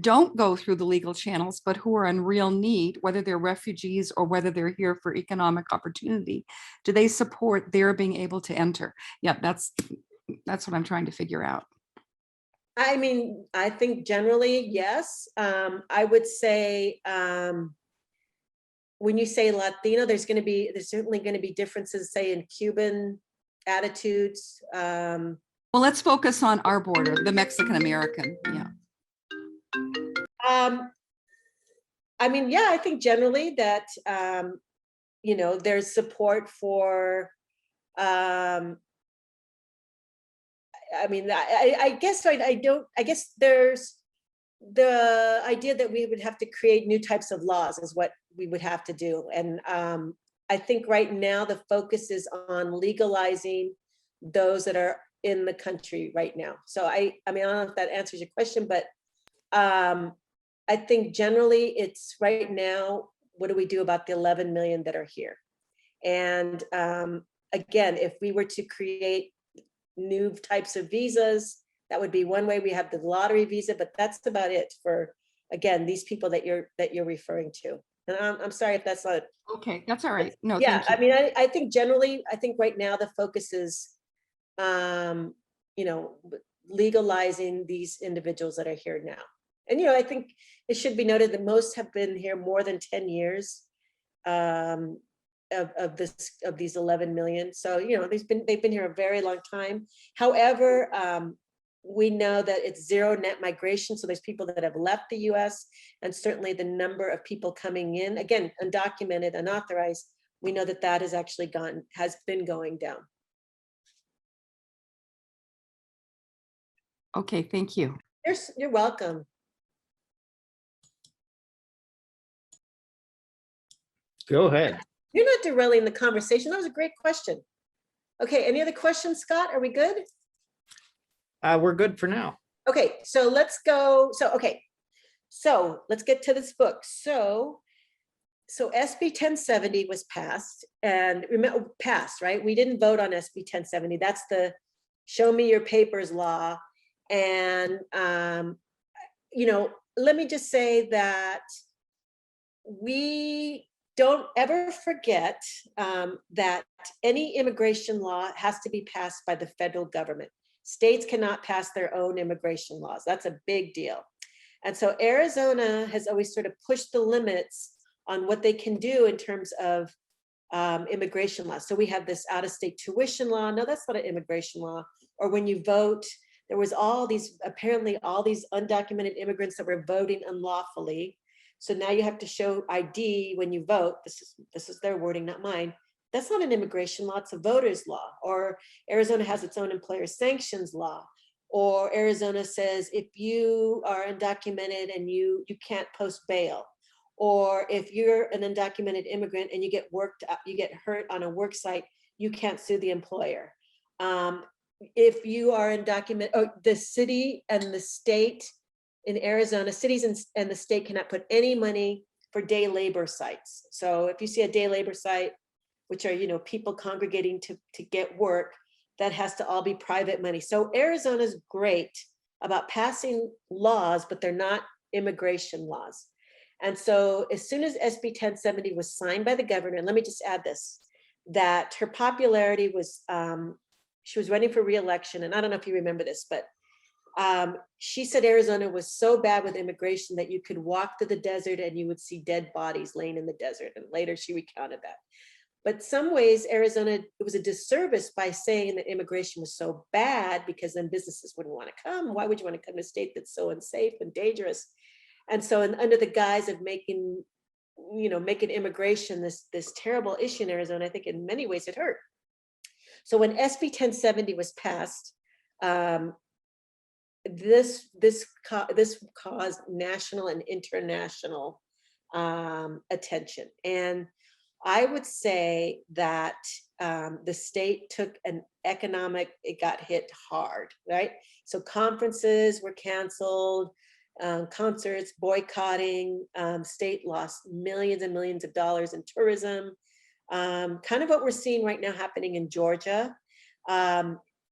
don't go through the legal channels, but who are in real need, whether they're refugees or whether they're here for economic opportunity? Do they support their being able to enter? Yeah, that's what I'm trying to figure out. I mean, I think generally, yes. I would say, when you say Latino, there's certainly going to be differences, say, in Cuban attitudes. Well, let's focus on our border, the Mexican American. Yeah. I mean, yeah, I think generally that, there's support for, I mean, I guess there's the idea that we would have to create new types of laws is what we would have to do. And I think right now the focus is on legalizing those that are in the country right now. So I mean, I don't know if that answers your question, but I think generally it's right now, what do we do about the 11 million that are here? And again, if we were to create new types of visas, that would be one way. We have the lottery visa, but that's about it for, again, these people that you're referring to. And I'm sorry if that's not, Okay, that's all right. No, yeah, thank I you. mean, I think generally, I think right now the focus is, you know, legalizing these individuals that are here now. And, you know, I think it should be noted that most have been here more than 10 years of these 11 million. So, you know, they've been here a very long time. However, we know that it's zero net migration. So there's people that have left the US, and certainly the number of people coming in, again, undocumented, unauthorized, we know that that has actually has been going down. Okay, thank you. You're welcome. Go ahead. You're not derailing the conversation. That was a great question. Okay, any other questions, Scott? Are we good? We're good for now. Okay, so let's go. So let's get to this book. So SB 1070 was passed, and remember, passed, right? We didn't vote on SB 1070. That's the show me your papers law. And, you know, let me just say that we don't ever forget that any immigration law has to be passed by the federal government. States cannot pass their own immigration laws. That's a big deal. And so Arizona has always sort of pushed the limits on what they can do in terms of immigration law. So we have this out-of-state tuition law. No, that's not an immigration law. Or when you vote, there was apparently all these undocumented immigrants that were voting unlawfully. So now you have to show ID when you vote. This is their wording, not mine. That's not an immigration law, it's a voter's law. Or Arizona has its own employer sanctions law. Or Arizona says if you are undocumented and you can't post bail. Or if you're an undocumented immigrant and you get hurt on a work site, you can't sue the employer. If you are undocumented, the city and the state in Arizona, cities and the state cannot put any money for day labor sites. So if you see a day labor site, which are, you know, people congregating to get work, that has to all be private money. So Arizona's great about passing laws, but they're not immigration laws. And so as soon as SB 1070 was signed by the governor, and let me just add this, that her popularity was, she was running for re-election, and I don't know if you remember this, but she said Arizona was so bad with immigration that you could walk through the desert and you would see dead bodies laying in the desert. And later she recounted that. But some ways Arizona, it was a disservice by saying that immigration was so bad, because then businesses wouldn't want to come. Why would you want to come to a state that's so unsafe and dangerous? And so under the guise of making immigration this terrible issue in Arizona, I think in many ways it hurt. So when SB 1070 was passed, this caused national and international attention. And I would say that the state took it got hit hard, right? So conferences were canceled, concerts, boycotting, state lost millions and millions of dollars in tourism. Kind of what we're seeing right now happening in Georgia.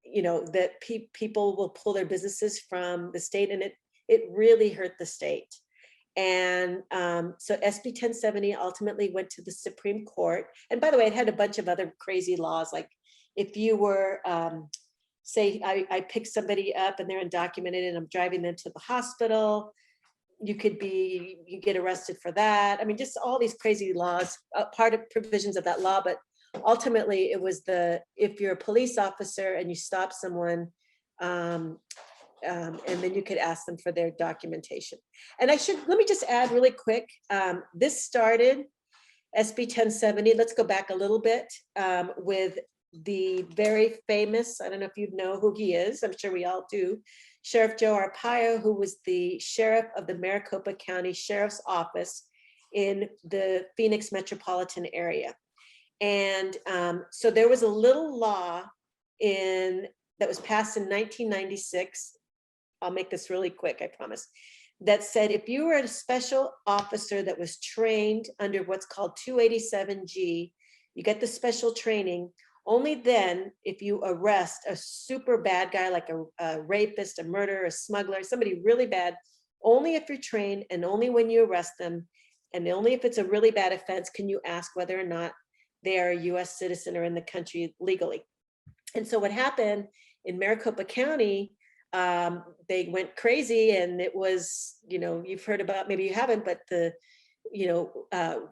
You know, that people will pull their businesses from the state, and it really hurt the state. And so SB 1070 ultimately went to the Supreme Court. And by the way, it had a bunch of other crazy laws, like if you were, say, I pick somebody up and they're undocumented and I'm driving them to the hospital, you get arrested for that. I mean, just all these crazy laws, part of provisions of that law, but ultimately it was if you're a police officer and you stop someone, and then you could ask them for their documentation. And let me just add really quick, this started SB 1070, let's go back a little bit, with the very famous, I don't know if you know who he is, I'm sure we all do, Sheriff Joe Arpaio, who was the sheriff of the Maricopa County Sheriff's Office in the Phoenix metropolitan area. And so there was a little law that was passed in 1996. I'll make this really quick, I promise. That said, if you were a special officer that was trained under what's called 287G, you get the special training. Only then, if you arrest a super bad guy, like a rapist, a murderer, a smuggler, somebody really bad, only if you're trained and only when you arrest them, And only if it's a really bad offense can you ask whether or not they are a US citizen or in the country legally. And so what happened in Maricopa County, they went crazy, and it was, you've heard about, maybe you haven't, but the,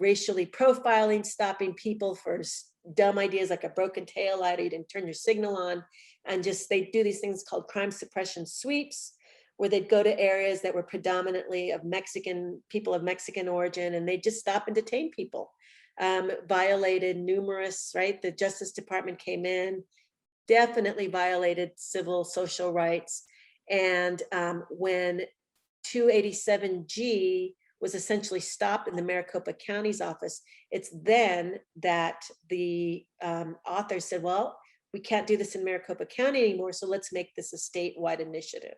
racially profiling, stopping people for dumb ideas like a broken tail light, or you didn't turn your signal on, and just, they do these things called crime suppression sweeps, where they'd go to areas that were predominantly of people of Mexican origin, and they just stop and detain people. Violated numerous, right? The Justice Department came in, definitely violated civil social rights. And when 287G was essentially stopped in the Maricopa County's office, it's then that the author said, well, we can't do this in Maricopa County anymore, so let's make this a statewide initiative.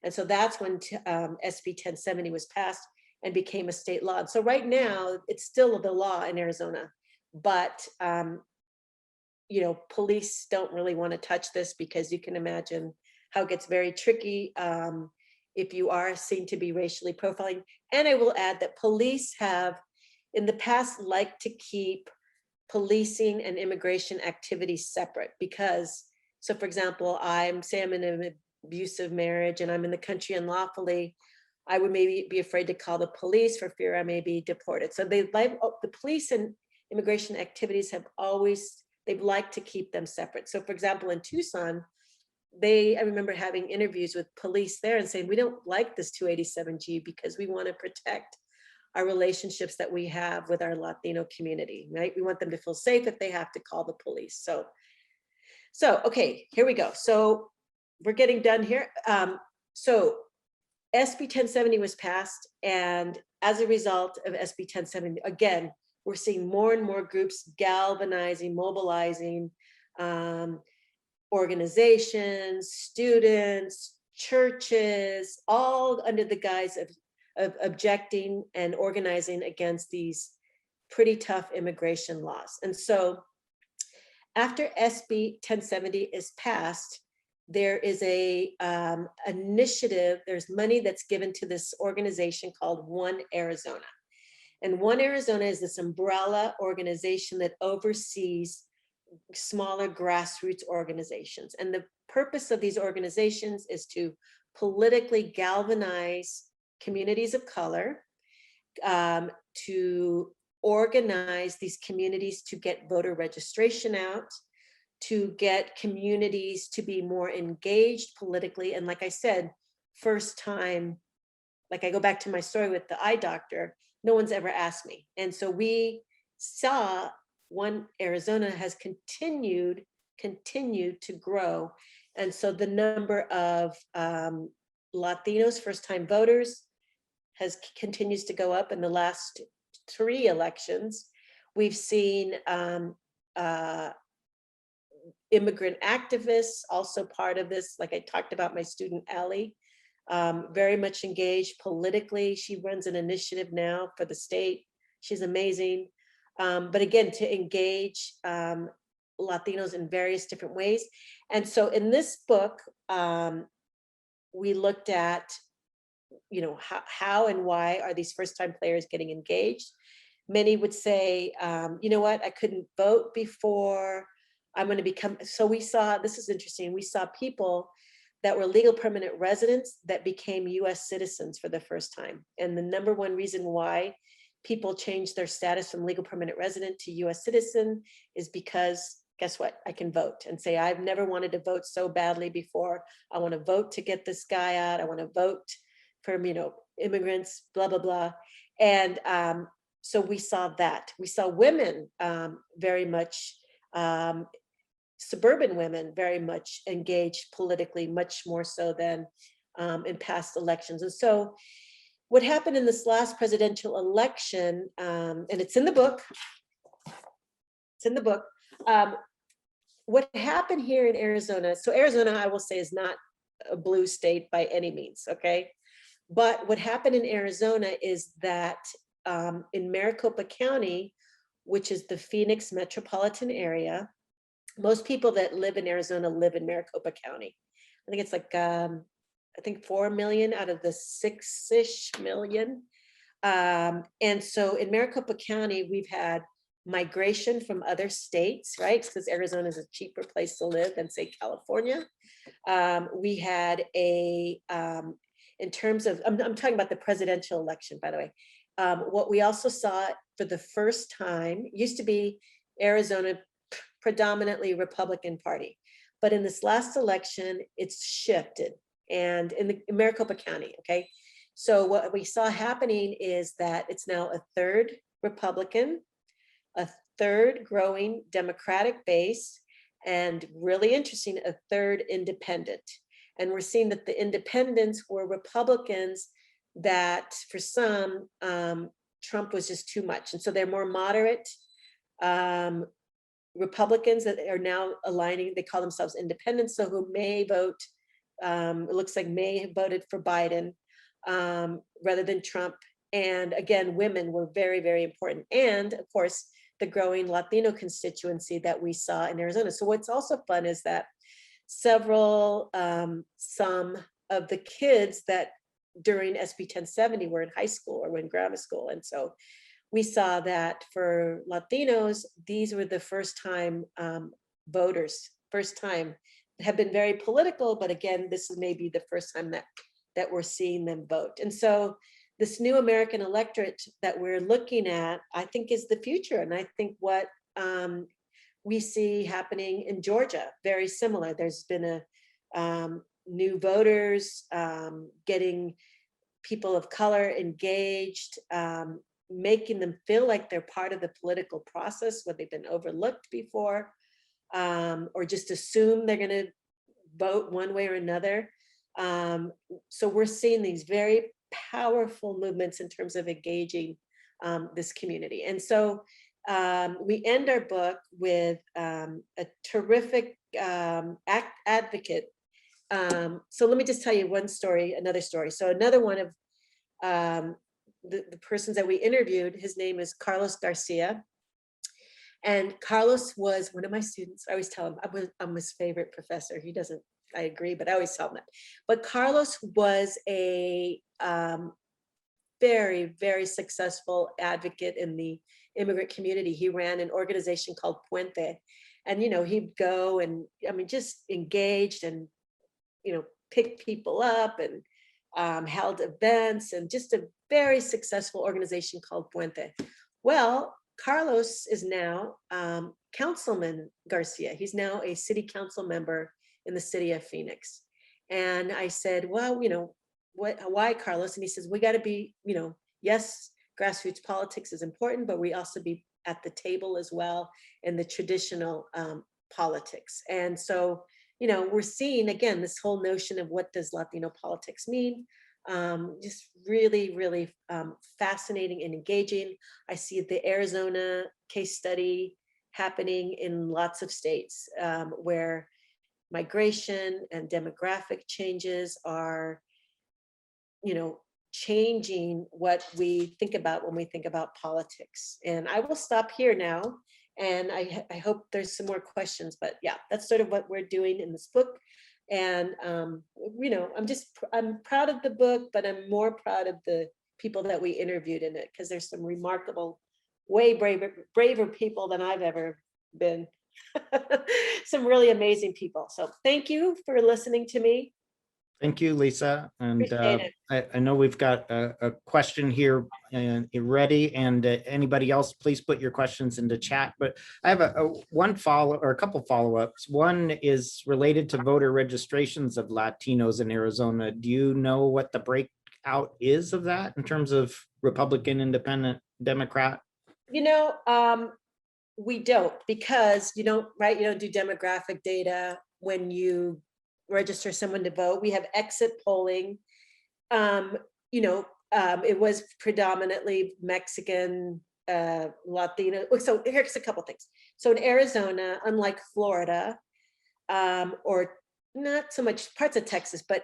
And so that's when SB 1070 was passed and became a state law. And so right now, it's still the law in Arizona, but police don't really want to touch this, because you can imagine how it gets very tricky if you are seen to be racially profiling. And I will add that police have in the past liked to keep policing and immigration activities separate, because, so for example, I'm in an abusive marriage and I'm in the country unlawfully, I would maybe be afraid to call the police for fear I may be deported. So the police and immigration activities have always, they've liked to keep them separate. So for example, in Tucson, I remember having interviews with police there and saying, we don't like this 287G because we want to protect our relationships that we have with our Latino community, right? We want them to feel safe if they have to call the police. So okay, here we go. So we're getting done here. So SB 1070 was passed, and as a result of SB 1070, again, we're seeing more and more groups galvanizing, mobilizing, organizations, students, churches, all under the guise of objecting and organizing against these pretty tough immigration laws. And so after SB 1070 is passed, there is a initiative, there's money that's given to this organization called One Arizona. And One Arizona is this umbrella organization that oversees smaller grassroots organizations. And the purpose of these organizations is to politically galvanize communities of color, to organize these communities to get voter registration out, to get communities to be more engaged politically. And like I said, first time, like I go back to my story with the eye doctor, no one's ever asked me. And so we saw One Arizona has continued to grow. And so the number of Latinos, first-time voters, continues to go up. In the last 3 elections, we've seen immigrant activists also part of this. Like I talked about, my student Allie, very much engaged politically. She runs an initiative now for the state. She's amazing. But again, to engage Latinos in various different ways. And so in this book, we looked at, how and why are these first-time players getting engaged? Many would say, you know what, I couldn't vote before, I'm going to become, so we saw, this is interesting, we saw people that were legal permanent residents that became US citizens for the first time. And the number one reason why people change their status from legal permanent resident to US citizen is because, guess what, I can vote and say, I've never wanted to vote so badly before. I want to vote to get this guy out. I want to vote for, immigrants, blah, blah, blah. And so we saw that. We saw women very much, suburban women very much engaged politically, much more so than in past elections. And so what happened in this last presidential election, and it's in the book, what happened here in Arizona, so Arizona, I will say, is not a blue state by any means, okay? But what happened in Arizona is that in Maricopa County, which is the Phoenix metropolitan area, most people that live in Arizona live in Maricopa County. I think it's like, I think 4 million out of the 6-ish million And so in Maricopa County, we've had migration from other states, right? Because Arizona is a cheaper place to live than, say, California. We had in terms of, I'm talking about the presidential election, by the way. What we also saw for the first time, used to be Arizona predominantly Republican Party, but in this last election, it's shifted, and in Maricopa County, okay? So what we saw happening is that it's now a third Republican, a third growing Democratic base, and really interesting, a third independent. And we're seeing that the independents were Republicans that for some, Trump was just too much. And so they're more moderate Republicans that are now aligning, they call themselves independents, so who may vote, it looks like may have voted for Biden rather than Trump. And again, women were very, very important. And of course, the growing Latino constituency that we saw in Arizona. So what's also fun is that some of the kids that during SB 1070 were in high school or were in grammar school. And so we saw that for Latinos, these were the first time voters, first time, have been very political, but again, this is maybe the first time that we're seeing them vote. And so this new American electorate that we're looking at, I think is the future. And I think what we see happening in Georgia, very similar. There's been a new voters, getting people of color engaged, making them feel like they're part of the political process where they've been overlooked before, or just assume they're going to vote one way or another. So we're seeing these very powerful movements in terms of engaging this community. And so we end our book with a terrific advocate. So let me just tell you one story, another story. So another one of the persons that we interviewed, his name is Carlos Garcia. And Carlos was one of my students. I always tell him I'm his favorite professor. He doesn't, I agree, but I always tell him that. But Carlos was a very, very successful advocate in the immigrant community. He ran an organization called Puente. And, he'd go and, just engaged and, picked people up and held events, and just a very successful organization called Puente. Well, Carlos is now Councilman Garcia. He's now a city council member in the city of Phoenix. And I said, well, why, Carlos? And he says, we got to be, yes, grassroots politics is important, but we also be at the table as well in the traditional politics. And so, we're seeing, again, this whole notion of what does Latino politics mean? Just really, really fascinating and engaging. I see the Arizona case study happening in lots of states where migration and demographic changes are, changing what we think about when we think about politics. And I will stop here now. And I hope there's some more questions, but yeah, that's sort of what we're doing in this book. And, I'm proud of the book, but I'm more proud of the people that we interviewed in it, because there's some remarkable, way braver people than I've ever been. Some really amazing people. So thank you for listening to me. Thank you, Lisa. And Appreciate it. I know we've got a question here ready, and anybody else, please put your questions into chat. But I have a couple follow-ups. One is related to voter registrations of Latinos in Arizona. Do you know what the breakout is of that in terms of Republican, Independent, Democrat? We don't, because you don't do demographic data when you register someone to vote. We have exit polling. It was predominantly Mexican, Latino. So here's a couple things. So in Arizona, unlike Florida, or not so much parts of Texas, but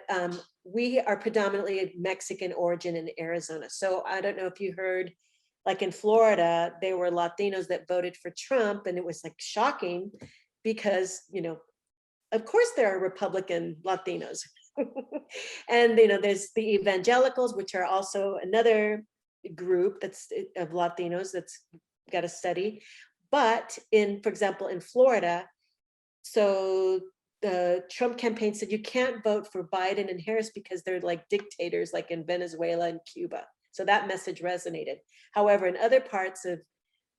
we are predominantly of Mexican origin in Arizona. So I don't know if you heard, like in Florida, there were Latinos that voted for Trump, and it was like shocking because, of course there are Republican Latinos. And, there's the evangelicals, which are also another group that's of Latinos that's got a study. But in, for example, in Florida, so the Trump campaign said you can't vote for Biden and Harris because they're like dictators, like in Venezuela and Cuba. So that message resonated. However, in other parts of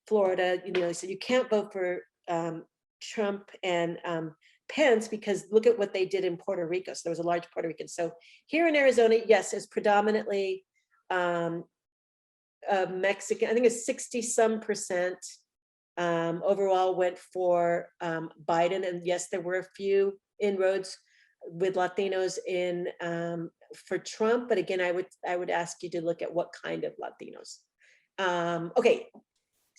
Florida, they said you can't vote for Trump and Pence because look at what they did in Puerto Rico. So there was a large Puerto Rican. So here in Arizona, yes, it's predominantly Mexican. I think it's 60-some% overall went for Biden. And yes, there were a few inroads with Latinos in for Trump. But again, I would ask you to look at what kind of Latinos. Okay.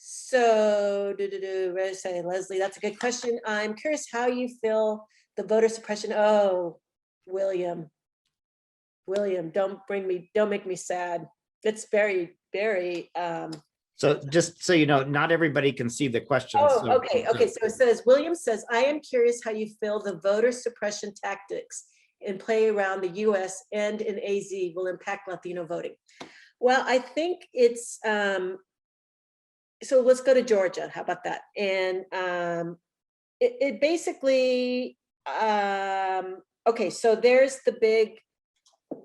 So, Leslie, that's a good question. I'm curious how you feel the voter suppression. Oh, William, don't make me sad. It's very, very. So just so you know, not everybody can see the question. Oh, so, okay. So it says, William says, I am curious how you feel the voter suppression tactics in play around the US and in AZ will impact Latino voting. Well, I think it's, so let's go to Georgia. How about that? And it basically, okay, so there's the big,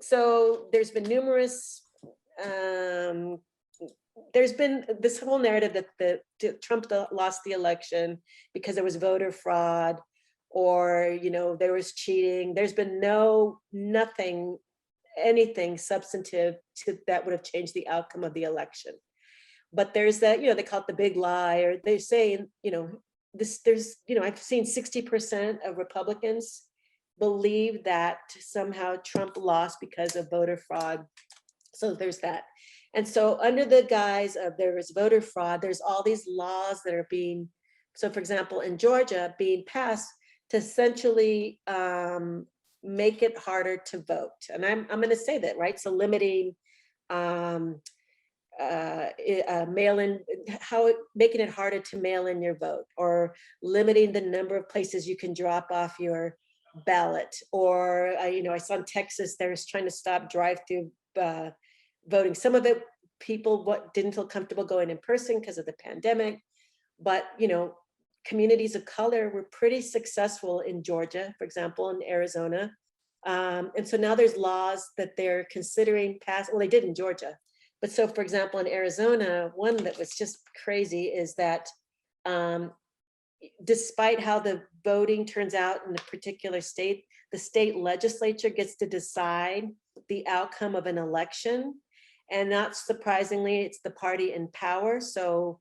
so there's been numerous, there's been this whole narrative that Trump lost the election because there was voter fraud or, there was cheating. There's been anything substantive that would have changed the outcome of the election. But there's that, they call it the big lie, or they say, I've seen 60% of Republicans believe that somehow Trump lost because of voter fraud. So there's that. And so under the guise of there is voter fraud, there's all these laws that are being, so for example, in Georgia, being passed to essentially make it harder to vote. And I'm going to say that, right? So limiting mail-in, making it harder to mail in your vote, or limiting the number of places you can drop off your ballot. Or, I saw in Texas, they're trying to stop drive-through voting. Some of it, people didn't feel comfortable going in person because of the pandemic, but, communities of color were pretty successful in Georgia, for example, in Arizona. And so now there's laws that they're considering passing. Well, they did in Georgia. But so, for example, in Arizona, one that was just crazy is that despite how the voting turns out in a particular state, the state legislature gets to decide the outcome of an election. And not surprisingly, it's the party in power. So,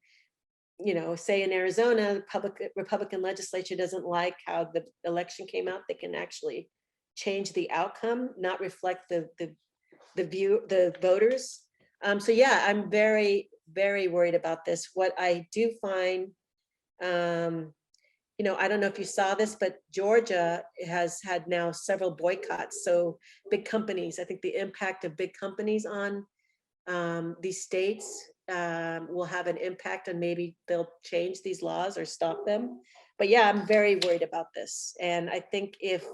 say in Arizona, the Republican legislature doesn't like how the election came out, they can actually change the outcome, not reflect the voters. So yeah, I'm very, very worried about this. What I do find, I don't know if you saw this, but Georgia has had now several boycotts. So big companies, I think the impact of big companies on these states will have an impact, and maybe they'll change these laws or stop them. But yeah, I'm very worried about this. And I think if,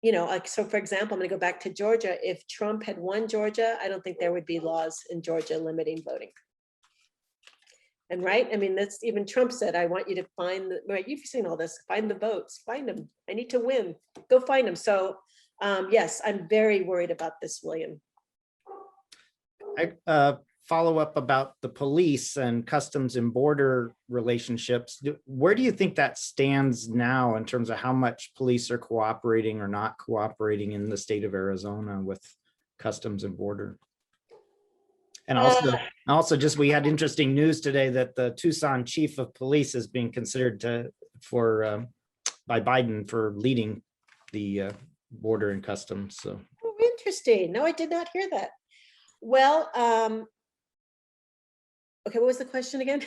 like, so for example, I'm going to go back to Georgia. If Trump had won Georgia, I don't think there would be laws in Georgia limiting voting. And right, I mean, that's even Trump said, I want you to find right, you've seen all this, find the votes, find them. I need to win, go find them. So yes, I'm very worried about this, William. I follow up about the police and customs and border relationships. Where do you think that stands now in terms of how much police are cooperating or not cooperating in the state of Arizona with customs and border? And also just, we had interesting news today that the Tucson chief of police is being considered by Biden for leading the border and customs. So interesting. No, I did not hear that. Well, okay, what was the question again?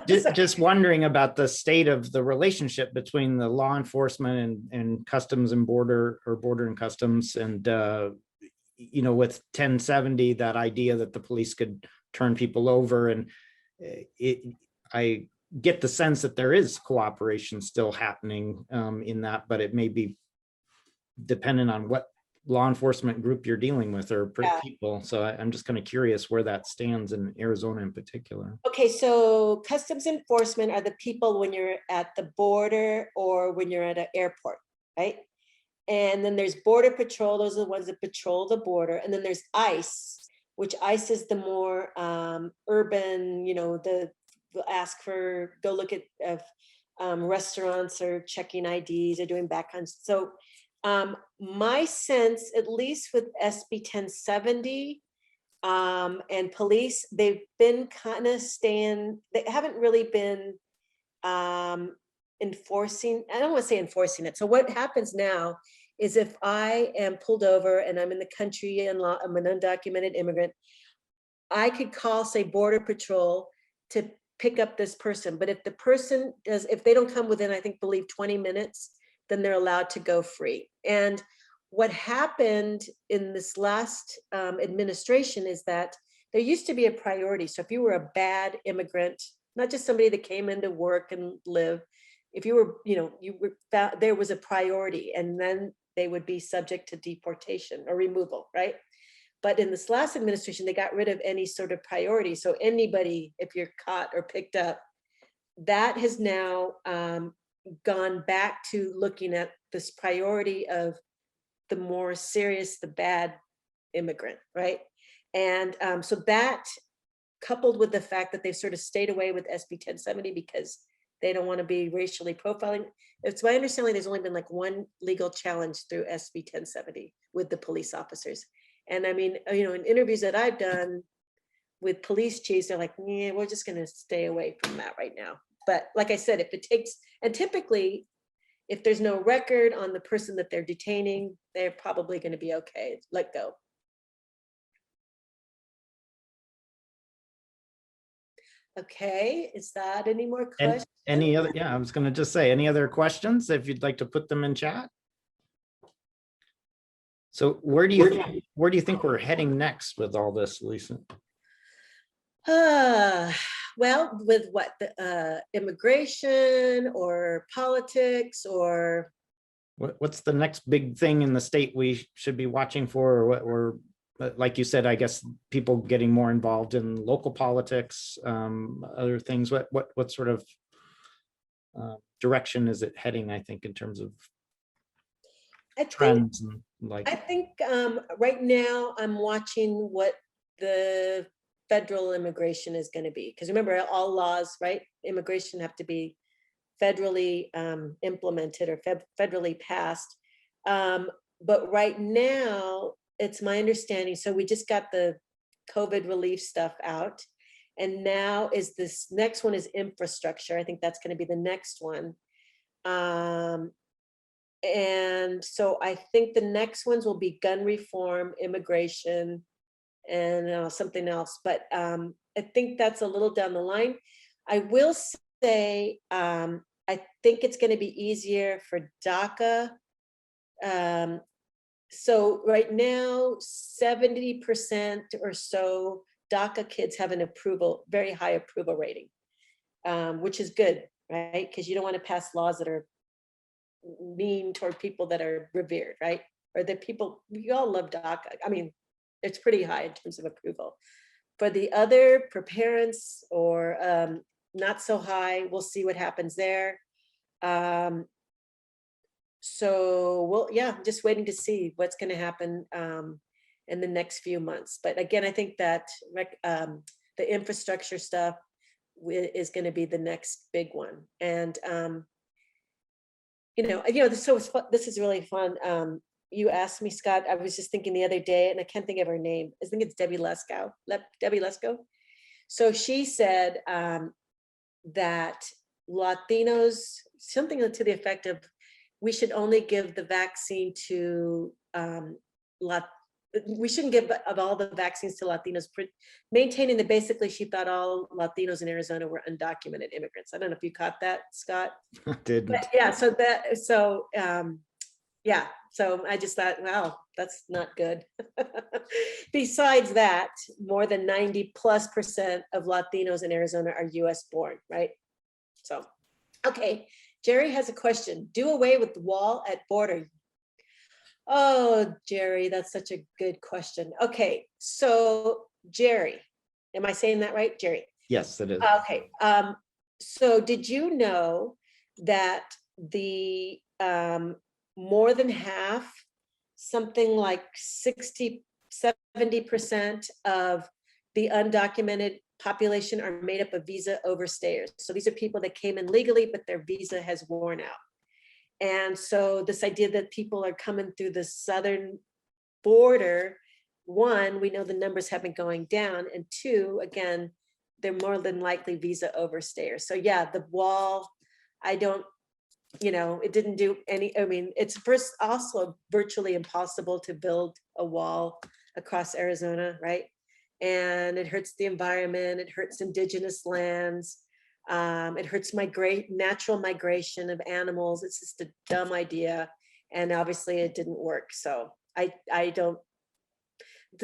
just wondering about the state of the relationship between the law enforcement and customs and border, or border and customs, and with 1070, that idea that the police could turn people over, and I get the sense that there is cooperation still happening in that, but it may be dependent on law enforcement group you're dealing with or Yeah. people. So I'm just kind of curious where that stands in Arizona in particular. Okay, so customs enforcement are the people when you're at the border or when you're at an airport, right? And then there's border patrol, those are the ones that patrol the border. And then there's ICE, which ICE is the more urban, you know, they'll ask for, go look at restaurants or checking IDs or doing backgrounds. So my sense, at least with SB 1070 and police, they've been kind of they haven't really been enforcing, I don't want to say enforcing it. So what happens now is if I am pulled over and I'm in the country and I'm an undocumented immigrant, I could call, say, Border Patrol to pick up this person. But if the person does, if they don't come within, I think, believe 20 minutes, then they're allowed to go free. And what happened in this last administration is that there used to be a priority. So if you were a bad immigrant, not just somebody that came into work and live, if you were, you know, there was a priority, and then they would be subject to deportation or removal, right? But in this last administration, they got rid of any sort of priority. So anybody, if you're caught or picked up, that has now gone back to looking at this priority of the more serious, the bad immigrant, right? And so that, coupled with the fact that they've sort of stayed away with SB 1070 because they don't want to be racially profiling. It's my understanding there's only been like one legal challenge through SB 1070 with the police officers. And I mean, you know, in interviews that I've done with police chiefs, they're like, yeah, we're just going to stay away from that right now. But like I said, if it takes, and typically, if there's no record on the person that they're detaining, they're probably going to be okay. Let go. Okay, is that any more questions? Any other, yeah, I was going to just say, any other questions if you'd like to put them in chat? So where do you think we're heading next with all this, Lisa? Well, with what, the immigration or politics, or What's the next big thing in the state we should be watching for, or what we're, like you said, I guess people getting more involved in local politics, other things. What sort of direction is it heading, I think, in terms of trends? And like, I think right now I'm watching what the federal immigration is going to be, because remember, all laws, right, immigration have to be federally implemented or federally passed. But right now, it's my understanding, so we just got the COVID relief stuff out, and now is this next one is infrastructure. I think that's going to be the next one. And so I think the next ones will be gun reform, immigration, and something else. But I think that's a little down the line. I will say, I think it's going to be easier for DACA. So right now, 70% or so DACA kids have an approval, very high approval rating, which is good, right? Because you don't want to pass laws that are mean toward people that are revered, right? Or that people, we all love DACA. I mean, it's pretty high in terms of approval. For the other, for parents or not so high, we'll see what happens there. So we'll, yeah, just waiting to see what's going to happen in the next few months. But again, I think that the infrastructure stuff is going to be the next big one. And you know, so this is really fun. You asked me, Scott, I was just thinking the other day, and I can't think of her name. I think it's Debbie Lesko. Debbie Lesko. So she said that Latinos, something to the effect of, we should only give the vaccine to we shouldn't give of all the vaccines to Latinos, maintaining that basically she thought all Latinos in Arizona were undocumented immigrants. I don't know if you caught that, Scott. I didn't. But yeah, so yeah, so I just thought, wow, that's not good. Besides that, more than 90+% of Latinos in Arizona are US born, right? So, okay, Jerry has a question. Do away with the wall at border. Oh, Jerry, that's such a good question. Okay, so Jerry, am I saying that right? Jerry? Yes, it is. Okay, so did you know that the more than half, something like 60, 70% of the undocumented population are made up of visa overstayers? So these are people that came in legally, but their visa has worn out. And so this idea that people are coming through the southern border, one, we know the numbers have been going down, and two, again, they're more than likely visa overstayers. So yeah, the wall, I don't, it didn't do any, I mean, it's first also virtually impossible to build a wall across Arizona, right? And it hurts the environment, it hurts indigenous lands, it hurts natural migration of animals. It's just a dumb idea. And obviously it didn't work. So I don't,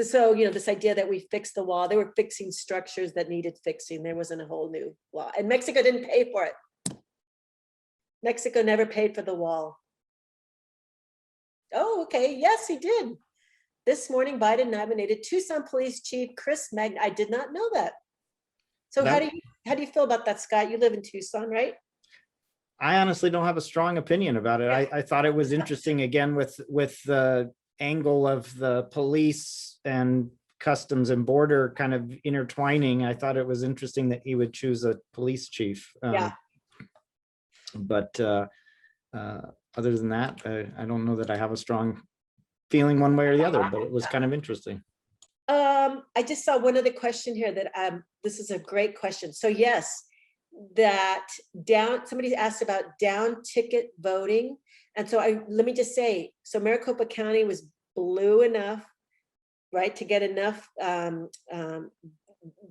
so, this idea that we fixed the wall, they were fixing structures that needed fixing. There wasn't a whole new wall. And Mexico didn't pay for it. Mexico never paid for the wall. Oh, okay. Yes, he did. This morning, Biden nominated Tucson Police Chief Chris Magna. I did not know that. So how do you feel about that, Scott? You live in Tucson, right? I honestly don't have a strong opinion about it. I thought it was interesting, again, with the angle of the police and customs and border kind of intertwining. I thought it was interesting that he would choose a police chief. Yeah. But other than that, I don't know that I have a strong feeling one way or the other, but it was kind of interesting. I just saw one other question here that this is a great question. So yes, that somebody asked about down ticket voting. And so let me just say, so Maricopa County was blue enough, right, to get enough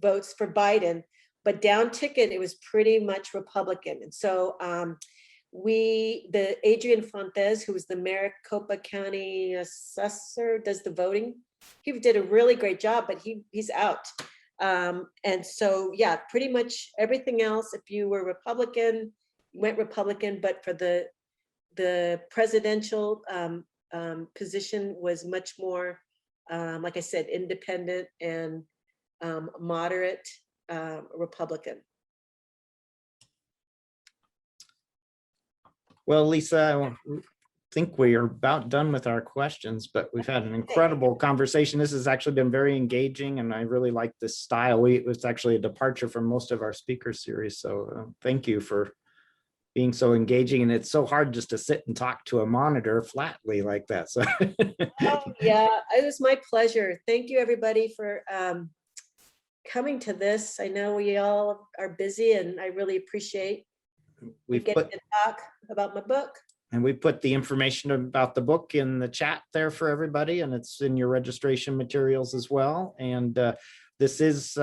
votes for Biden, but down ticket, it was pretty much Republican. And so the Adrian Fontes, who was the Maricopa County assessor, does the voting. He did a really great job, but he's out. And so, yeah, pretty much everything else, if you were Republican, went Republican, but for the presidential position was much more, like I said, independent and moderate Republican. Well, Lisa, I think we are about done with our questions, but we've had an incredible conversation. This has actually been very engaging, and I really like this style. It was actually a departure from most of our speaker series. So thank you for being so engaging. And it's so hard just to sit and talk to a monitor flatly like that. So oh, yeah, it was my pleasure. Thank you, everybody, for coming to this. I know we all are busy, and I really appreciate we get to talk about my book. And we put the information about the book in the chat there for everybody, and it's in your registration materials as well. And this is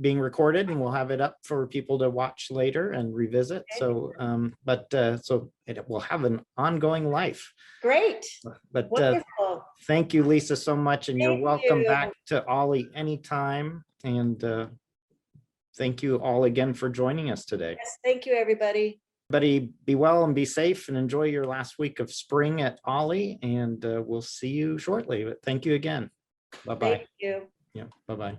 being recorded, and we'll have it up for people to watch later and revisit. Okay. So, so it will have an ongoing life. Great. But thank you, Lisa, so much, and you're welcome back to Ollie anytime. And thank you all again for joining us today. Yes, thank you, everybody. Everybody be well and be safe and enjoy your last week of spring at Ollie, and we'll see you shortly. But thank you again. Bye-bye. Thank you. Yeah, bye-bye.